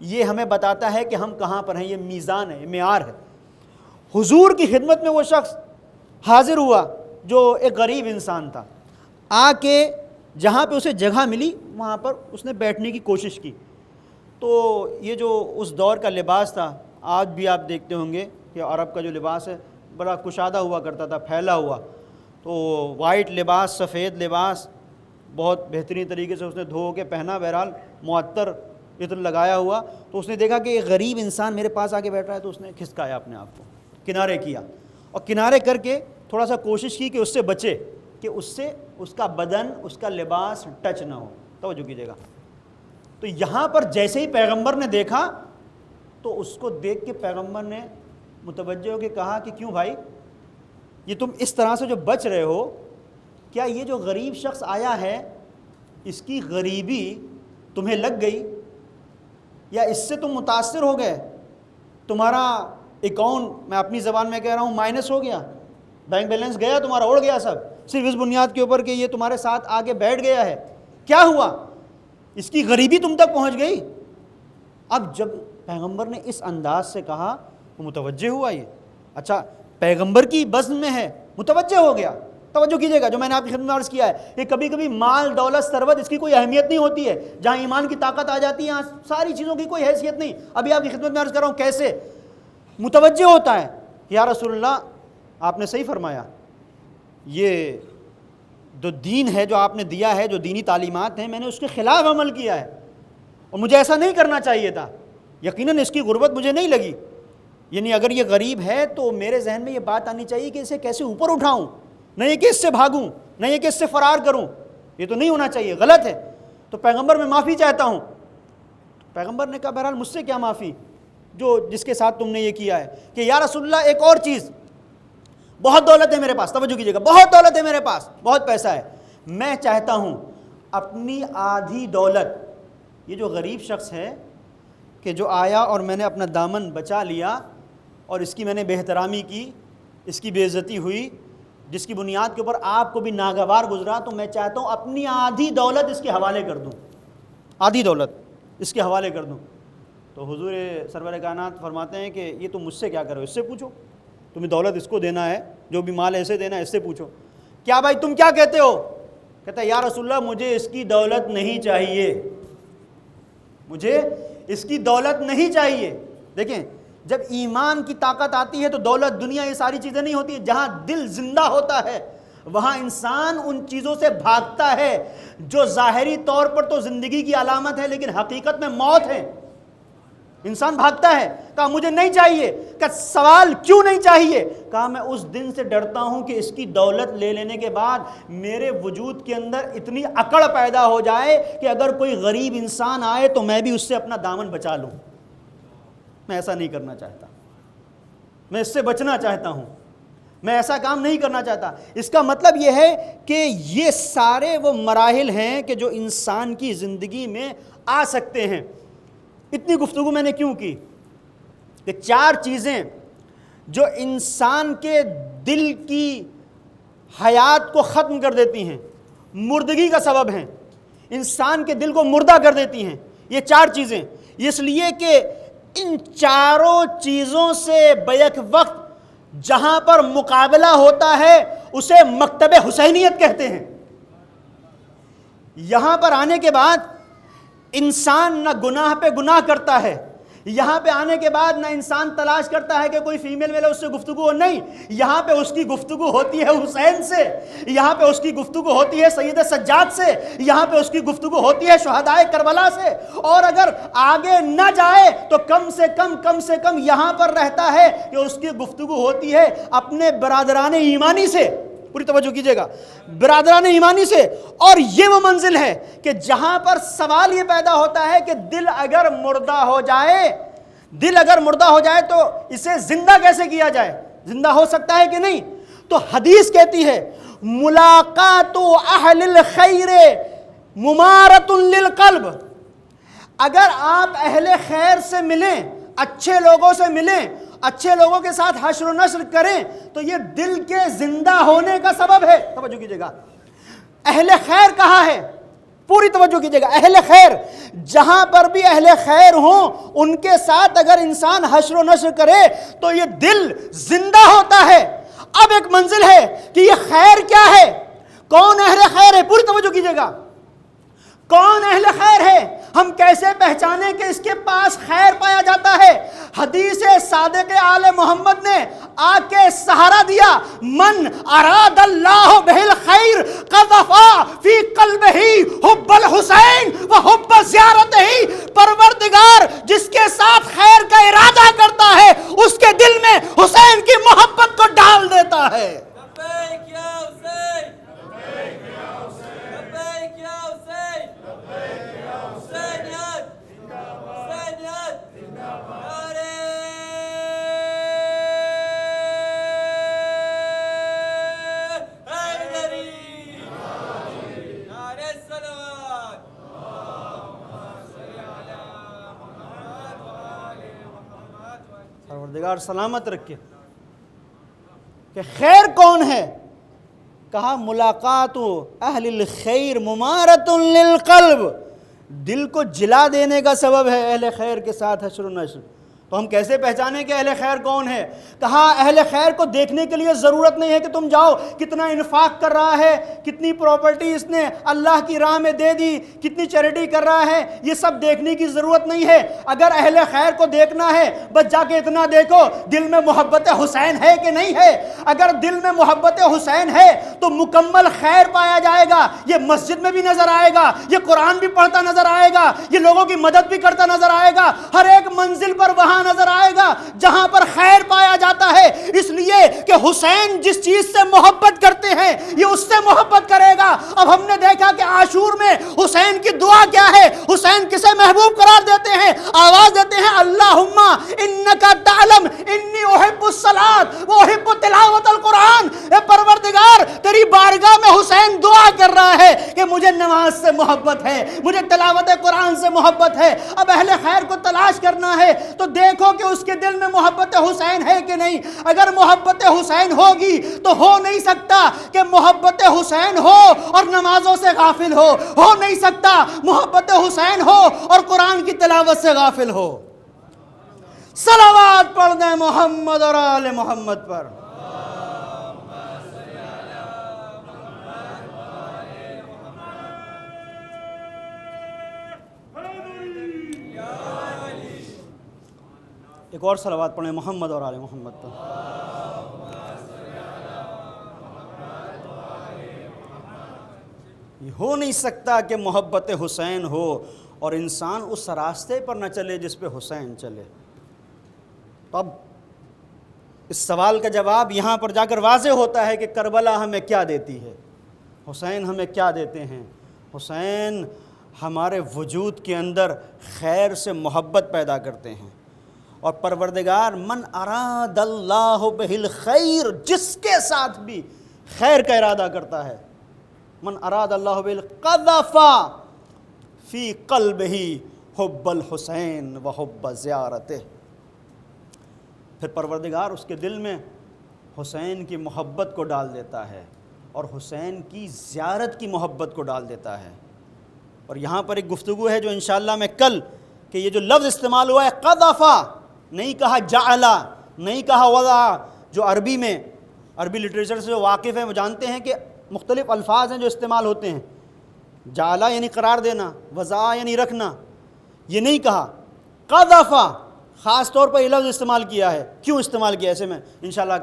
یہ ہمیں بتاتا ہے کہ ہم کہاں پر ہیں. یہ میزان ہے، یہ معیار ہے. حضور کی خدمت میں وہ شخص حاضر ہوا جو ایک غریب انسان تھا. آ کے جہاں پہ اسے جگہ ملی وہاں پر اس نے بیٹھنے کی کوشش کی. تو یہ جو اس دور کا لباس تھا، آج بھی آپ دیکھتے ہوں گے کہ عرب کا جو لباس ہے بڑا کشادہ ہوا کرتا تھا، پھیلا ہوا. تو وائٹ لباس، سفید لباس بہت بہترین طریقے سے اس نے دھو کے پہنا، بہرحال معطر عطر لگایا ہوا. تو اس نے دیکھا کہ ایک غریب انسان میرے پاس آ کے بیٹھ رہا ہے تو اس نے کھسکایا اپنے آپ کو، کنارے کیا، اور کنارے کر کے تھوڑا سا کوشش کی کہ اس سے بچے، کہ اس سے اس کا بدن، اس کا لباس ٹچ نہ ہو. توجہ کیجیے گا. تو یہاں پر جیسے ہی پیغمبر نے دیکھا تو اس کو دیکھ کے پیغمبر نے متوجہ ہو کے کہا کہ کیوں بھائی، یہ تم اس طرح سے جو بچ رہے ہو، کیا یہ جو غریب شخص آیا ہے اس کی غریبی تمہیں لگ گئی، یا اس سے تم متاثر ہو گئے، تمہارا اکاؤنٹ، میں اپنی زبان میں کہہ رہا ہوں، مائنس ہو گیا، بینک بیلنس گیا تمہارا، اڑ گیا سب، صرف اس بنیاد کے اوپر کہ یہ تمہارے ساتھ آگے بیٹھ گیا ہے. کیا ہوا؟ اس کی غریبی تم تک پہنچ گئی. اب جب پیغمبر نے اس انداز سے کہا وہ متوجہ ہوا. یہ اچھا پیغمبر کی بزم میں ہے، متوجہ ہو گیا. توجہ کیجیے گا، جو میں نے آپ کی خدمت میں عرض کیا ہے کہ کبھی کبھی مال، دولت، ثروت اس کی کوئی اہمیت نہیں ہوتی ہے. جہاں ایمان کی طاقت آ جاتی ہے یہاں ساری چیزوں کی کوئی حیثیت نہیں. ابھی آپ کی خدمت میں عرض کر رہا ہوں کیسے متوجہ ہوتا ہے. یا رسول اللہ، آپ نے صحیح فرمایا، یہ جو دین ہے جو آپ نے دیا ہے، جو دینی تعلیمات ہیں، میں نے اس کے خلاف عمل کیا ہے اور مجھے ایسا نہیں کرنا چاہیے تھا. یقیناً اس کی غربت مجھے نہیں لگی. یعنی اگر یہ غریب ہے تو میرے ذہن میں یہ بات آنی چاہیے کہ اسے کیسے اوپر اٹھاؤں، نہ یہ کہ اس سے بھاگوں، نہ یہ کہ اس سے فرار کروں. یہ تو نہیں ہونا چاہیے، غلط ہے. تو پیغمبر میں معافی چاہتا ہوں. پیغمبر نے کہا بہرحال مجھ سے کیا معافی، جس کے ساتھ تم نے یہ کیا ہے. کہ یا رسول اللہ ایک اور چیز، بہت دولت ہے میرے پاس، توجہ کیجیے گا، بہت دولت ہے میرے پاس، بہت پیسہ ہے، میں چاہتا ہوں اپنی آدھی دولت، یہ جو غریب شخص ہے کہ جو آیا اور میں نے اپنا دامن بچا لیا اور اس کی میں نے بے احترامی کی، اس کی بے عزتی ہوئی، جس کی بنیاد کے اوپر آپ کو بھی ناگوار گزرا، تو میں چاہتا ہوں اپنی آدھی دولت اس کے حوالے کر دوں، آدھی دولت اس کے حوالے کر دوں. تو حضور سرور کائنات فرماتے ہیں کہ یہ تم مجھ سے کیا کرو، اس سے پوچھو، تمہیں دولت اس کو دینا ہے، جو بھی مال ایسے دینا ہے اس سے پوچھو. کیا بھائی تم کیا کہتے ہو؟ کہتا ہے یا رسول اللہ مجھے اس کی دولت نہیں چاہیے، مجھے اس کی دولت نہیں چاہیے. دیکھیں جب ایمان کی طاقت آتی ہے تو دولت، دنیا، یہ ساری چیزیں نہیں ہوتی. جہاں دل زندہ ہوتا ہے وہاں انسان ان چیزوں سے بھاگتا ہے جو ظاہری طور پر تو زندگی کی علامت ہے لیکن حقیقت میں موت ہے. انسان بھاگتا ہے. کہا مجھے نہیں چاہیے. کہا سوال کیوں نہیں چاہیے؟ کہا میں اس دن سے ڈرتا ہوں کہ اس کی دولت لے لینے کے بعد میرے وجود کے اندر اتنی اکڑ پیدا ہو جائے کہ اگر کوئی غریب انسان آئے تو میں بھی اس سے اپنا دامن بچا لوں. میں ایسا نہیں کرنا چاہتا، میں اس سے بچنا چاہتا ہوں، میں ایسا کام نہیں کرنا چاہتا. اس کا مطلب یہ ہے کہ یہ سارے وہ مراحل ہیں کہ جو انسان کی زندگی میں آ سکتے ہیں. اتنی گفتگو میں نے کیوں کی؟ کہ 4 چیزیں جو انسان کے دل کی حیات کو ختم کر دیتی ہیں، مردگی کا سبب ہیں، انسان کے دل کو مردہ کر دیتی ہیں، یہ 4 چیزیں. اس لیے کہ ان 4 چیزوں سے بیک وقت جہاں پر مقابلہ ہوتا ہے اسے مکتب حسینیت کہتے ہیں. یہاں پر آنے کے بعد انسان نہ گناہ پہ گناہ کرتا ہے، یہاں پہ آنے کے بعد نہ انسان تلاش کرتا ہے کہ کوئی فیمیل ملے اس سے گفتگو ہو، نہیں، یہاں پہ اس کی گفتگو ہوتی ہے حسین سے، یہاں پہ اس کی گفتگو ہوتی ہے سید سجاد سے، یہاں پہ اس کی گفتگو ہوتی ہے شہدائے کربلا سے. اور اگر آگے نہ جائے تو کم سے کم یہاں پر رہتا ہے کہ اس کی گفتگو ہوتی ہے اپنے برادران ایمانی سے. پوری توجہ کیجئے گا، برادران ایمانی سے. اور یہ وہ منزل ہے کہ جہاں پر سوال یہ پیدا ہوتا ہے کہ دل اگر مردہ ہو جائے تو اسے زندہ کیسے کیا جائے، زندہ ہو سکتا ہے کہ نہیں؟ تو حدیث کہتی ہے ملاقات اہل الخیر ممارۃ للقلب. اگر آپ اہل خیر سے ملیں، اچھے لوگوں سے ملیں، اچھے لوگوں کے ساتھ حشر و نشر کریں تو یہ دل کے زندہ ہونے کا سبب ہے. توجہ کیجئے گا، اہل خیر کہاں ہے؟ پوری توجہ کیجئے گا، اہل خیر جہاں پر بھی اہل خیر ہوں ان کے ساتھ اگر انسان حشر و نشر کرے تو یہ دل زندہ ہوتا ہے. اب ایک منزل ہے کہ یہ خیر کیا ہے، کون اہل خیر ہے. پوری توجہ کیجئے گا، کون اہل خیر ہے، ہم کیسے پہچانے کہ اس کے پاس خیر پایا جاتا ہے؟ حدیث صادق آل محمد نے آ کے سہارا دیا، من اراد اللہ بہ الخیر قذف فی قلبہ حب الحسین و حب زیارتہ. پروردگار جس کے ساتھ خیر کا ارادہ کرتا ہے اس کے دل میں حسین کی محبت کو ڈال دیتا ہے. لبیک یا حسین، لبیک یا حسین، حسینیت، حسینیت، نعرہ حیدری، نعرہ صلوات. پروردگار سلامت رکھے کہ خیر کون ہے؟ کہا ملاقات اہل الخیر ممارۃ للقلب، دل کو جلا دینے کا سبب ہے اہل خیر کے ساتھ حشر و نشر. تو ہم کیسے پہچانیں کہ اہل خیر کون ہے؟ کہا اہل خیر کو دیکھنے کے لیے ضرورت نہیں ہے کہ تم جاؤ کتنا انفاق کر رہا ہے، کتنی پراپرٹی اس نے اللہ کی راہ میں دے دی، کتنی چیریٹی کر رہا ہے، یہ سب دیکھنے کی ضرورت نہیں ہے. اگر اہل خیر کو دیکھنا ہے بس جا کے اتنا دیکھو دل میں محبت حسین ہے کہ نہیں ہے. اگر دل میں محبت حسین ہے تو مکمل خیر پایا جائے گا. یہ مسجد میں بھی نظر آئے گا، یہ قرآن بھی پڑھتا نظر آئے گا، یہ لوگوں کی مدد بھی کرتا نظر آئے گا. ہر ایک منزل پر وہاں نظر آئے گا جہاں پر خیر پایا جاتا ہے. اس لیے کہ حسین جس چیز سے محبت کرتے ہیں یہ اس سے محبت کرے گا. اب ہم نے دیکھا کہ عاشور میں حسین کی دعا کیا ہے، حسین کسے محبوب قرار دیتے ہیں، آواز دیتے ہیں اللہم انکا تعلم انی احب الصلاۃ و احب تلاوت القرآن. اے پروردگار تیری بارگاہ میں حسین دعا کر رہا ہے کہ مجھے نماز سے محبت ہے، مجھے تلاوت قرآن سے محبت ہے. اب اہل خیر کو تلاش کرنا ہے تو دیکھو کہ اس کے دل میں محبت حسین ہے کہ نہیں. اگر محبت حسین ہوگی تو ہو نہیں سکتا کہ محبت حسین ہو اور نمازوں سے غافل ہو نہیں سکتا محبت حسین ہو اور قرآن کی تلاوت سے غافل ہو. صلوات پڑھ دیں محمد اور آل محمد پر. ایک اور صلوات پڑھیں محمد اور آل محمد پر. یہ ہو نہیں سکتا کہ محبت حسین ہو اور انسان اس راستے پر نہ چلے جس پہ حسین چلے. تو اب اس سوال کا جواب یہاں پر جا کر واضح ہوتا ہے کہ کربلا ہمیں کیا دیتی ہے، حسین ہمیں کیا دیتے ہیں. حسین ہمارے وجود کے اندر خیر سے محبت پیدا کرتے ہیں. اور پروردگار من اراد اللہ بہ الخیر، جس کے ساتھ بھی خیر کا ارادہ کرتا ہے، من اراد اللہ بہ قذف فی قلبہ حب الحسین و حب زیارتہ. پھر پروردگار اس کے دل میں حسین کی محبت کو ڈال دیتا ہے اور حسین کی زیارت کی محبت کو ڈال دیتا ہے۔ اور یہاں پر ایک گفتگو ہے جو انشاءاللہ میں کل، کہ یہ جو لفظ استعمال ہوا ہے قذفا، نہیں کہا جعلا، نہیں کہا وضع، جو عربی میں، عربی لٹریچر سے جو واقف ہیں وہ جانتے ہیں کہ مختلف الفاظ ہیں جو استعمال ہوتے ہیں۔ جعلا یعنی قرار دینا، وضع یعنی رکھنا، یہ نہیں کہا۔ قذفا خاص طور پر یہ لفظ استعمال کیا ہے، کیوں استعمال کیا ہے اسے میں انشاءاللہ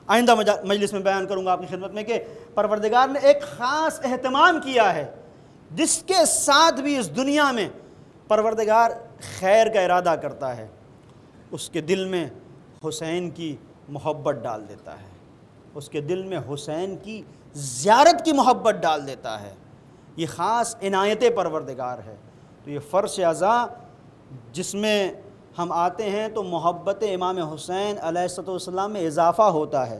آئندہ مجلس میں بیان کروں گا آپ کی خدمت میں، کہ پروردگار نے ایک خاص اہتمام کیا ہے جس کے ساتھ بھی اس دنیا میں پروردگار خیر کا ارادہ کرتا ہے، اس کے دل میں حسین کی محبت ڈال دیتا ہے، اس کے دل میں حسین کی زیارت کی محبت ڈال دیتا ہے۔ یہ خاص عنایت پروردگار ہے۔ تو یہ فرش عزا جس میں ہم آتے ہیں تو محبت امام حسین علیہ السلام میں اضافہ ہوتا ہے،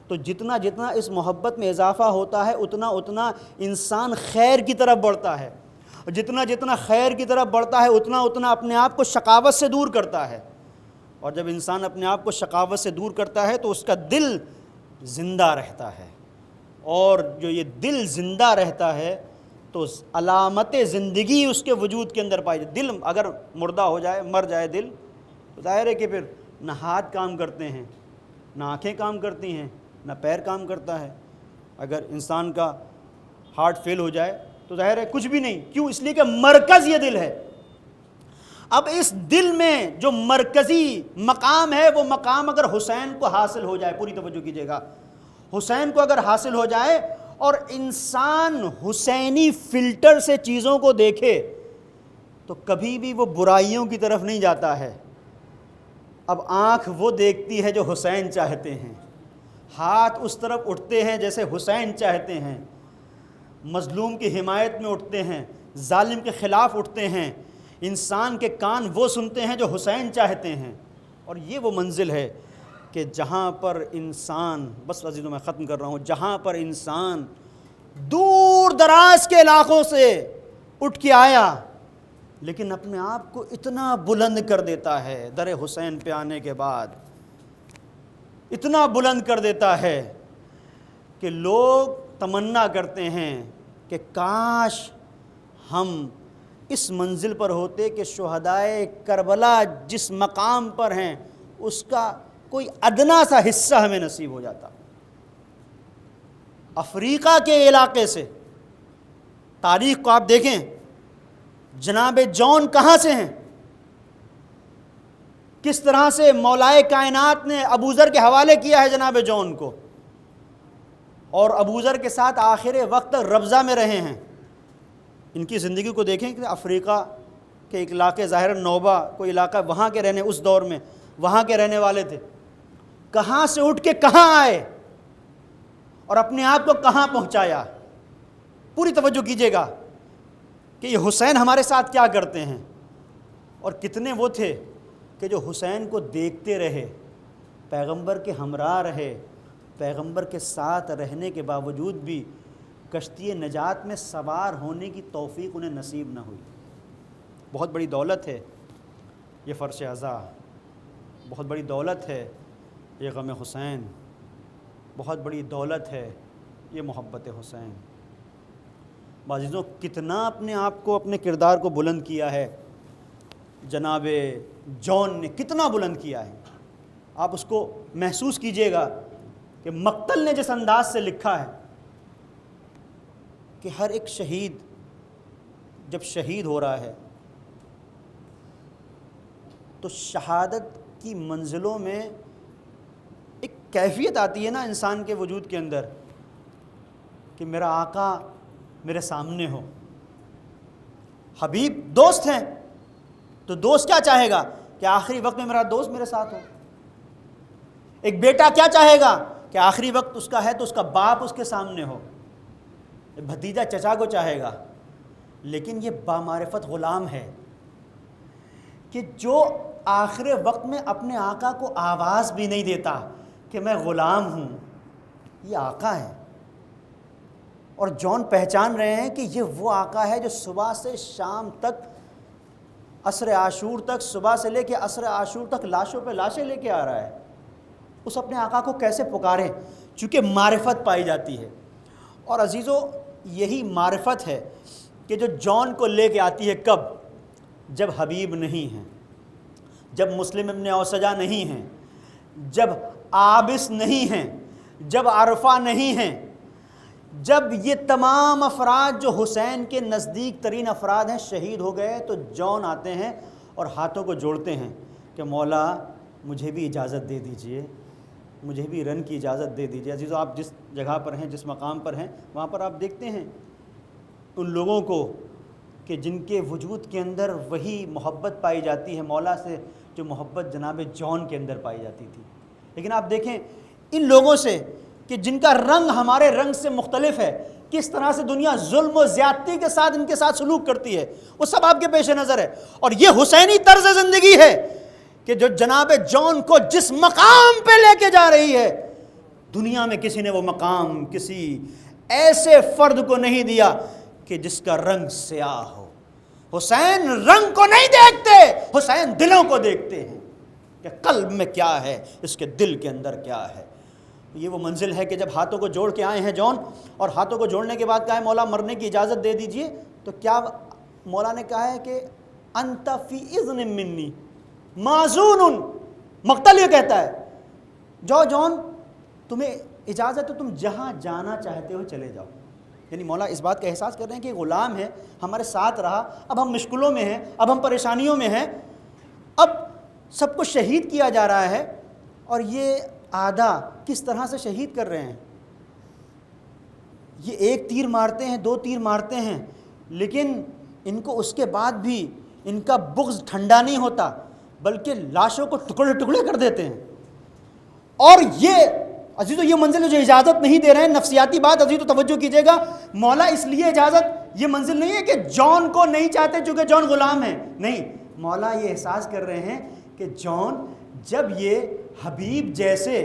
تو جتنا جتنا اس محبت میں اضافہ ہوتا ہے اتنا اتنا انسان خیر کی طرف بڑھتا ہے، اور جتنا جتنا خیر کی طرف بڑھتا ہے اتنا اتنا اپنے آپ کو شقاوت سے دور کرتا ہے، اور جب انسان اپنے آپ کو شقاوت سے دور کرتا ہے تو اس کا دل زندہ رہتا ہے، اور جو یہ دل زندہ رہتا ہے تو علامت زندگی اس کے وجود کے اندر پائی جائے۔ دل اگر مردہ ہو جائے، مر جائے دل، تو ظاہر ہے کہ پھر نہ ہاتھ کام کرتے ہیں، نہ آنکھیں کام کرتی ہیں، نہ پیر کام کرتا ہے۔ اگر انسان کا ہارٹ فیل ہو جائے تو ظاہر ہے کچھ بھی نہیں، کیوں؟ اس لیے کہ مرکز یہ دل ہے۔ اب اس دل میں جو مرکزی مقام ہے، وہ مقام اگر حسین کو حاصل ہو جائے، پوری توجہ کیجیے گا، حسین کو اگر حاصل ہو جائے اور انسان حسینی فلٹر سے چیزوں کو دیکھے تو کبھی بھی وہ برائیوں کی طرف نہیں جاتا ہے۔ اب آنکھ وہ دیکھتی ہے جو حسین چاہتے ہیں، ہاتھ اس طرف اٹھتے ہیں جیسے حسین چاہتے ہیں، مظلوم کی حمایت میں اٹھتے ہیں، ظالم کے خلاف اٹھتے ہیں، انسان کے کان وہ سنتے ہیں جو حسین چاہتے ہیں۔ اور یہ وہ منزل ہے کہ جہاں پر انسان، بس عزیزوں میں ختم کر رہا ہوں، جہاں پر انسان دور دراز کے علاقوں سے اٹھ کے آیا لیکن اپنے آپ کو اتنا بلند کر دیتا ہے در حسین پہ آنے کے بعد، اتنا بلند کر دیتا ہے کہ لوگ تمنا کرتے ہیں کہ کاش ہم اس منزل پر ہوتے کہ شہدائے کربلا جس مقام پر ہیں اس کا کوئی ادنا سا حصہ ہمیں نصیب ہو جاتا۔ افریقہ کے علاقے سے تاریخ کو آپ دیکھیں، جناب جون کہاں سے ہیں، کس طرح سے مولائے کائنات نے ابوذر کے حوالے کیا ہے جناب جون کو، اور ابوذر کے ساتھ آخر وقت ربضہ میں رہے ہیں۔ ان کی زندگی کو دیکھیں کہ افریقہ کے ایک علاقے، ظاہر نوبہ کوئی علاقہ، وہاں کے رہنے، اس دور میں وہاں کے رہنے والے تھے، کہاں سے اٹھ کے کہاں آئے اور اپنے آپ کو کہاں پہنچایا۔ پوری توجہ کیجیے گا کہ یہ حسین ہمارے ساتھ کیا کرتے ہیں، اور کتنے وہ تھے کہ جو حسین کو دیکھتے رہے، پیغمبر کے ہمراہ رہے، پیغمبر کے ساتھ رہنے کے باوجود بھی کشتی نجات میں سوار ہونے کی توفیق انہیں نصیب نہ ہوئی۔ بہت بڑی دولت ہے یہ فرش عزا، بہت بڑی دولت ہے یہ غم حسین، بہت بڑی دولت ہے یہ محبت حسین۔ عزیزوں، کتنا اپنے آپ کو، اپنے کردار کو بلند کیا ہے جناب جون نے، کتنا بلند کیا ہے۔ آپ اس کو محسوس کیجئے گا کہ مقتل نے جس انداز سے لکھا ہے کہ ہر ایک شہید جب شہید ہو رہا ہے تو شہادت کی منزلوں میں ایک کیفیت آتی ہے نا انسان کے وجود کے اندر کہ میرا آقا میرے سامنے ہو۔ حبیب دوست ہیں تو دوست کیا چاہے گا کہ آخری وقت میں میرا دوست میرے ساتھ ہو۔ ایک بیٹا کیا چاہے گا کہ آخری وقت اس کا ہے تو اس کا باپ اس کے سامنے ہو۔ بھتیجا چچا کو چاہے گا، لیکن یہ بامعرفت غلام ہے کہ جو آخر وقت میں اپنے آقا کو آواز بھی نہیں دیتا کہ میں غلام ہوں، یہ آقا ہے۔ اور جون پہچان رہے ہیں کہ یہ وہ آقا ہے جو صبح سے شام تک، عصر عاشور تک، صبح سے لے کے عصر عاشور تک لاشوں پہ لاشیں لے کے آ رہا ہے۔ اس اپنے آقا کو کیسے پکاریں، چونکہ معرفت پائی جاتی ہے۔ اور عزیزو یہی معرفت ہے کہ جو جان کو لے کے آتی ہے، کب؟ جب حبیب نہیں ہیں، جب مسلم ابن اوسجہ نہیں ہیں، جب عابس نہیں ہیں، جب عرفہ نہیں ہیں، جب یہ تمام افراد جو حسین کے نزدیک ترین افراد ہیں شہید ہو گئے، تو جون آتے ہیں اور ہاتھوں کو جوڑتے ہیں کہ مولا مجھے بھی اجازت دے دیجئے، مجھے بھی رن کی اجازت دے دیجئے۔ عزیزو آپ جس جگہ پر ہیں، جس مقام پر ہیں، وہاں پر آپ دیکھتے ہیں ان لوگوں کو کہ جن کے وجود کے اندر وہی محبت پائی جاتی ہے مولا سے جو محبت جناب جون کے اندر پائی جاتی تھی۔ لیکن آپ دیکھیں ان لوگوں سے کہ جن کا رنگ ہمارے رنگ سے مختلف ہے، کس طرح سے دنیا ظلم و زیادتی کے ساتھ ان کے ساتھ سلوک کرتی ہے، وہ سب آپ کے پیش نظر ہے۔ اور یہ حسینی طرز زندگی ہے کہ جو جناب جون کو جس مقام پہ لے کے جا رہی ہے، دنیا میں کسی نے وہ مقام کسی ایسے فرد کو نہیں دیا کہ جس کا رنگ سیاہ ہو۔ حسین رنگ کو نہیں دیکھتے، حسین دلوں کو دیکھتے ہیں کہ قلب میں کیا ہے، اس کے دل کے اندر کیا ہے۔ یہ وہ منزل ہے کہ جب ہاتھوں کو جوڑ کے آئے ہیں جون، اور ہاتھوں کو جوڑنے کے بعد کہا ہے مولا مرنے کی اجازت دے دیجئے، تو کیا مولا نے کہا ہے کہ انت فی اذن منی معذون۔ مقتل یہ کہتا ہے جو جون تمہیں اجازت ہے، تم جہاں جانا چاہتے ہو چلے جاؤ۔ یعنی مولا اس بات کا احساس کر رہے ہیں کہ غلام ہے، ہمارے ساتھ رہا، اب ہم مشکلوں میں ہیں، اب ہم پریشانیوں میں ہیں، اب سب کو شہید کیا جا رہا ہے، اور یہ آدھا کس طرح سے شہید کر رہے ہیں۔ یہ ایک تیر مارتے ہیں، دو تیر مارتے ہیں، لیکن ان کو اس کے بعد بھی ان کا بغض ٹھنڈا نہیں ہوتا، بلکہ لاشوں کو ٹکڑے ٹکڑے کر دیتے ہیں۔ اور یہ عزیزو یہ منزل جو اجازت نہیں دے رہے ہیں، نفسیاتی بات عزیزو توجہ کیجئے گا، مولا اس لیے اجازت یہ منزل نہیں ہے کہ جون کو نہیں چاہتے چونکہ جون غلام ہے، نہیں، مولا یہ احساس کر رہے ہیں کہ جون جب یہ حبیب جیسے،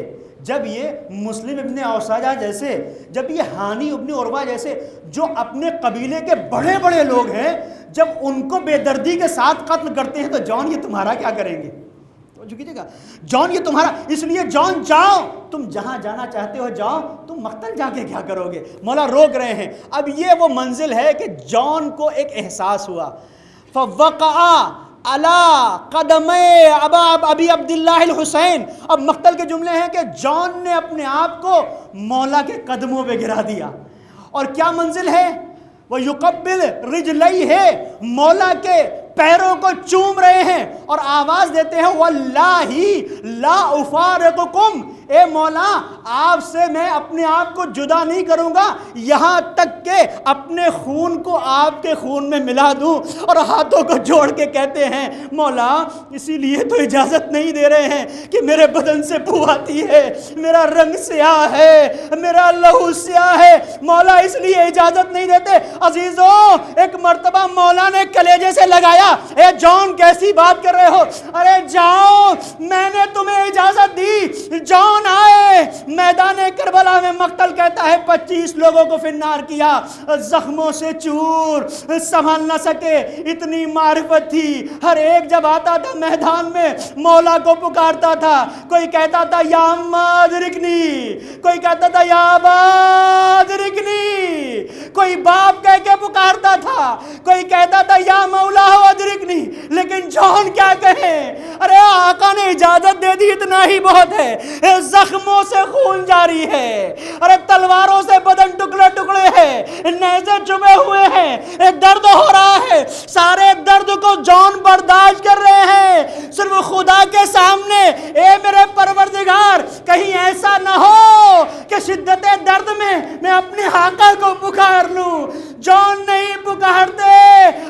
جب یہ مسلم ابن اوسجہ جیسے، جب یہ ہانی ابن عروہ جیسے جو اپنے قبیلے کے بڑے بڑے لوگ ہیں، جب ان کو بے دردی کے ساتھ قتل کرتے ہیں، تو جون یہ تمہارا کیا کریں گے؟ جو کیجئے گا جون یہ تمہارا، اس لیے جون جاؤ، تم جہاں جانا چاہتے ہو جاؤ، تم مقتل جا کے کیا کرو گے؟ مولا روک رہے ہیں۔ اب یہ وہ منزل ہے کہ جون کو ایک احساس ہوا، فوقع علی قدمے ابی عبداللہ الحسین۔ اب مقتل کے جملے ہیں کہ جون نے اپنے آپ کو مولا کے قدموں پہ گرا دیا۔ اور کیا منزل ہے؟ وہ یقبل رجلیہ، مولا کے پیروں کو چوم رہے ہیں اور آواز دیتے ہیں واللہ لا افارقکم، اے مولا آپ سے میں اپنے آپ کو جدا نہیں کروں گا یہاں تک کہ اپنے خون کو آپ کے خون میں ملا دوں۔ اور ہاتھوں کو جوڑ کے کہتے ہیں مولا اسی لیے تو اجازت نہیں دے رہے ہیں کہ میرے بدن سے بو آتی ہے، میرا رنگ سیاہ ہے، میرا لہو سیاہ ہے، مولا اس لیے اجازت نہیں دیتے۔ عزیزو ایک مرتبہ مولا نے کلیجے سے لگایا، اے جون کیسی بات کر رہے ہو؟ ارے جاؤ، میں نے تمہیں اجازت دی۔ جون آئے میدان کربلا میں، مقتل کہتا ہے 25 لوگوں کو فنار کیا، زخموں سے چور، سنبھال نہ سکے، اتنی معرفت تھی۔ ہر ایک جب آتا تھا میدان میں مولا کو پکارتا تھا، کوئی کہتا تھا یا اما ادرکنی، کوئی کہتا تھا یا ابا ادرکنی، کوئی باپ کہہ کے پکارتا تھا، کوئی کہتا تھا یا مولا ادرکنی۔ لیکن جون کیا کہیں؟ ارے آقا نے اجازت دے دی، اتنا ہی بہت ہے۔ زخموں سے خون جاری ہے، ارے تلواروں سے بدن ٹکڑے ٹکڑے ہیں، نیزے چبھے ہوئے ہیں، درد ہو رہا ہے، سارے درد کو جون برداشت کر رہے ہیں صرف خدا کے سامنے۔ اے میرے پروردگار کہیں ایسا نہ ہو کہ شدت درد میں اپنے آقا کو پکار لوں۔ جون نہیں پکارتے،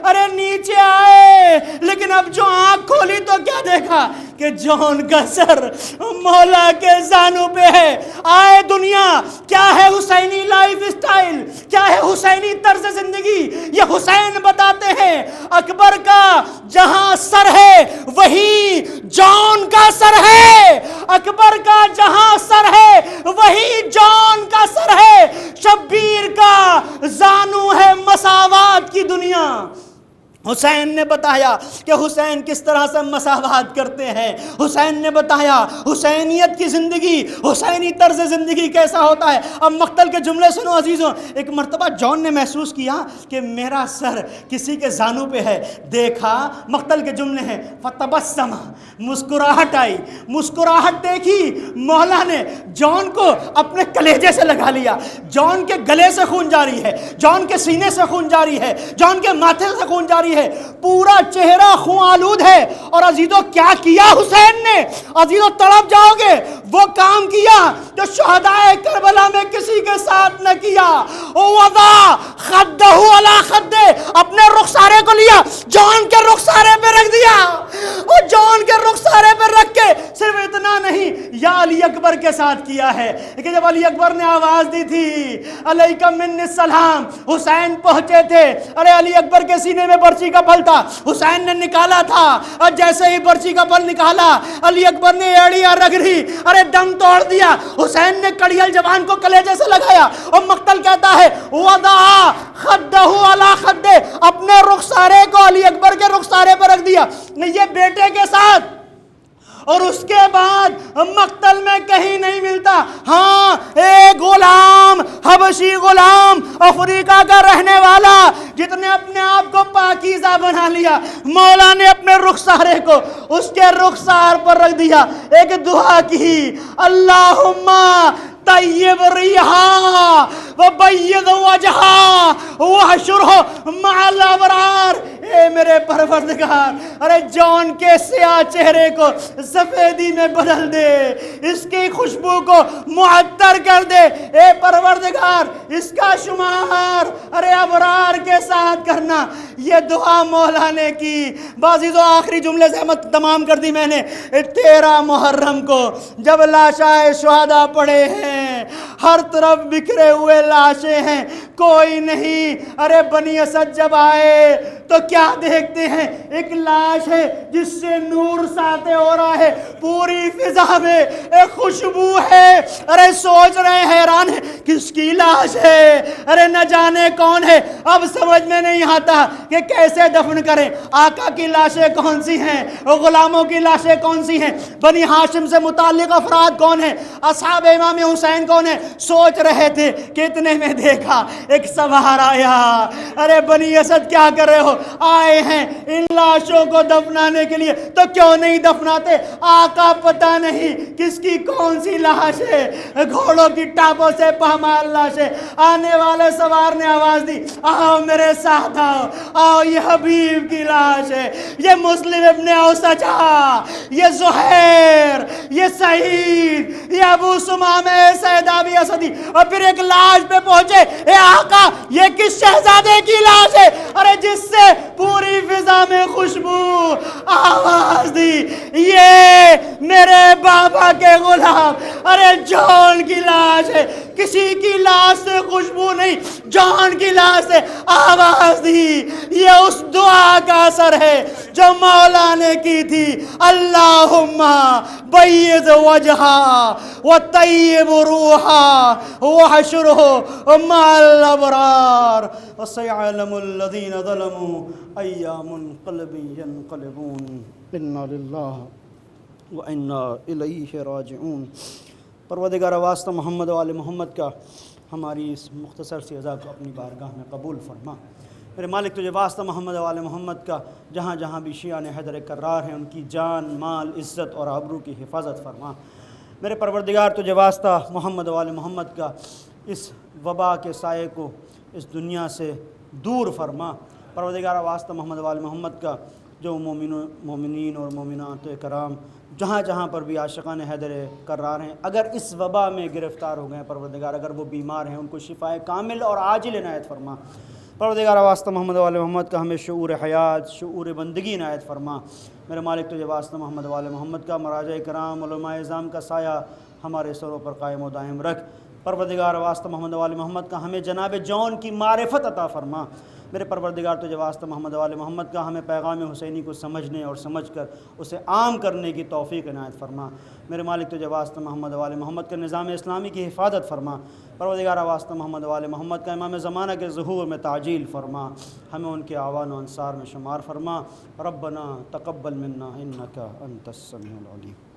ارے نیچے آئے، لیکن اب جو آنکھ کھولی تو کیا دیکھا کہ جون کا سر مولا کے زانوں پہ ہے۔ آئے دنیا، کیا ہے حسینی لائف اسٹائل، کیا ہے حسینی طرز زندگی؟ یہ حسین بتاتے ہیں اکبر کا جہاں سر ہے وہی جون کا سر ہے، اکبر کا جہاں سر ہے وہی جون کا سر ہے، شبیر کا زانو ہے مساوات کی دنیا۔ حسین نے بتایا کہ حسین کس طرح سے مساوات کرتے ہیں، حسین نے بتایا حسینیت کی زندگی، حسینی طرز زندگی کیسا ہوتا ہے۔ اب مقتل کے جملے سنو عزیزوں۔ ایک مرتبہ جان نے محسوس کیا کہ میرا سر کسی کے زانو پہ ہے، دیکھا، مقتل کے جملے ہیں، فتبسم، مسکراہٹ آئی، مسکراہٹ دیکھی، مولا نے جان کو اپنے کلیجے سے لگا لیا، جان کے گلے سے خون جاری ہے، جان کے سینے سے خون جاری ہے، جان کے ماتھے سے خون جاری ہے، پورا چہرہ خون آلود ہے۔ اور عزیزو کیا کیا حسین نے؟ عزیزو تڑپ جاؤ گے، وہ کام کیا جو شہدائے کربلا میں کسی کے ساتھ نہ کیا۔ وضع خدہ علی خدہ، اپنے رخسارے کو لیا، جان کے رخسارے پہ رکھ دیا، وہ جان کے رخسارے پہ رکھ کے صرف اتنا نہیں، یا علی اکبر کے ساتھ کیا ہے۔ لیکن جب علی اکبر نے آواز دی تھی علیکم منی السلام، حسین پہنچے تھے، ارے علی اکبر کے سینے میں برچی کا پھل تھا، حسین نے نکالا تھا، اور جیسے ہی برچی کا پھل نکالا علی اکبر نے ایڑیاں رگڑی، ارے دم توڑ دیا۔ حسین نے کڑیل زبان کو کلیجے سے لگایا، اور مقتل کہتا ہے وضع خدہ علی خدہ، اپنے رخسارے کو علی اکبر کے رخسارے پر رکھ دیا، یہ بیٹے کے ساتھ۔ اور اس کے بعد مقتل میں کہیں نہیں ملتا، ہاں ایک غلام، حبشی غلام، افریقہ کا رہنے والا، جتنے اپنے آپ کو پاکیزہ بنا لیا، مولا نے اپنے رخسارے کو اس کے رخسار پر رکھ دیا، ایک دعا کی، اللہم طیب ریحا وبید وجہا وحشرہ مع الابرار۔ اے میرے پروردگار، ارے جان کے سیاہ چہرے کو سفیدی میں بدل دے، اس کی خوشبو کو معطر کر دے، اے پروردگار اس کا شمار ارے ابرار کے ساتھ کرنا۔ یہ دعا مولا نے کی۔ بعضیزو آخری جملے سے تمام کر دی میں نے۔ 13 محرم کو جب لاشائے شہداء پڑے ہیں، ہر طرف بکھرے ہوئے لاشیں ہیں، کوئی نہیں، ارے بنی اسد جب آئے تو کیا دیکھتے ہیں؟ ایک لاش ہے جس سے نور ساطع ہو رہا ہے، پوری فضا میں ایک خوشبو ہے، ارے سوچ رہے ہیں، حیران ہے کس کی لاش ہے، ارے نہ جانے کون ہے۔ اب سمجھ میں نہیں آتا کہ کیسے دفن کریں، آقا کی لاشیں کون سی ہیں، غلاموں کی لاشیں کون سی ہیں، بنی ہاشم سے متعلق افراد کون ہیں، اصحاب امام حسین کون ہیں۔ سوچ رہے تھے کہ اتنے میں دیکھا ایک سوار آیا، ارے بنی اسد کیا کر رہے ہو؟ آئے ہیں ان لاشوں کو دفنانے کے لیے، تو کیوں نہیں دفناتے؟ آقا پتہ نہیں کس کی کون سی لاش ہے، گھوڑوں کی ٹاپوں سے پامال لاش ہے۔ آنے والے سوار نے آواز دی، آؤ میرے ساتھ آؤ، آؤ یہ حبیب کی لاش ہے، یہ مسلم ابن اوسجہ، یہ زہیر، یہ سعید، یہ ابو سمامہ سیدابی اسدی۔ اور پھر ایک لاش پہ پہنچے، اے آقا یہ کس شہزادے کی لاش ہے؟ ارے جس سے پوری فضا میں خوشبو۔ آواز دی، یہ میرے بابا کے غلام، ارے جان کی لاش ہے، کسی کی لاش سے خوشبو نہیں، جان کی لاش سے۔ آواز دی، یہ اس دعا کا اثر ہے جو مولا نے کی تھی، اللہم بید وجہا وطیب روحا وحشرہ مع الابرار وسيعلم الذين ظلموا أي منقلب ينقلبون إنا لله وإنا إليه راجعون۔ پروردگار واسطہ محمد و آل محمد کا ہماری اس مختصر سی عزا کو اپنی بارگاہ میں قبول فرما۔ میرے مالک تجھے واسطہ محمد و آل محمد کا جہاں جہاں بھی شیعہ حیدر کرار ہیں ان کی جان، مال، عزت اور آبرو کی حفاظت فرما۔ میرے پروردگار تجھے واسطہ محمد و آل محمد کا اس وبا کے سائے کو اس دنیا سے دور فرما۔ پروردگار واسطہ محمد و آل محمد کا جو مومنین اور مومنات کرام جہاں جہاں پر بھی عاشقان حیدر کرار ہیں، اگر اس وبا میں گرفتار ہو گئے پروردگار، اگر وہ بیمار ہیں، ان کو شفائے کامل اور عاجل عنایت فرما۔ پروردگار واسطہ محمد و آل محمد کا ہمیں شعور حیات، شعور بندگی عنایت فرما۔ میرے مالک تجھے واسطہ محمد و آل محمد کا مراجع کرام، علماء اعظام کا سایہ ہمارے سروں پر قائم و دائم رکھ۔ پروردگار واسطہ محمد و آل محمد کا ہمیں جناب جون کی معرفت عطا فرما۔ میرے پروردگار تجھے واسطہ محمد وال محمد کا ہمیں پیغام حسینی کو سمجھنے اور سمجھ کر اسے عام کرنے کی توفیق عنایت فرما۔ میرے مالک تجھے واسطہ محمد وال محمد کا نظام اسلامی کی حفاظت فرما۔ پروردگار واسطہ محمد وال محمد کا امام زمانہ کے ظہور میں تعجیل فرما، ہمیں ان کے اعوان و انصار میں شمار فرما۔ ربنا تقبل منا انک انت السمیع العلیم۔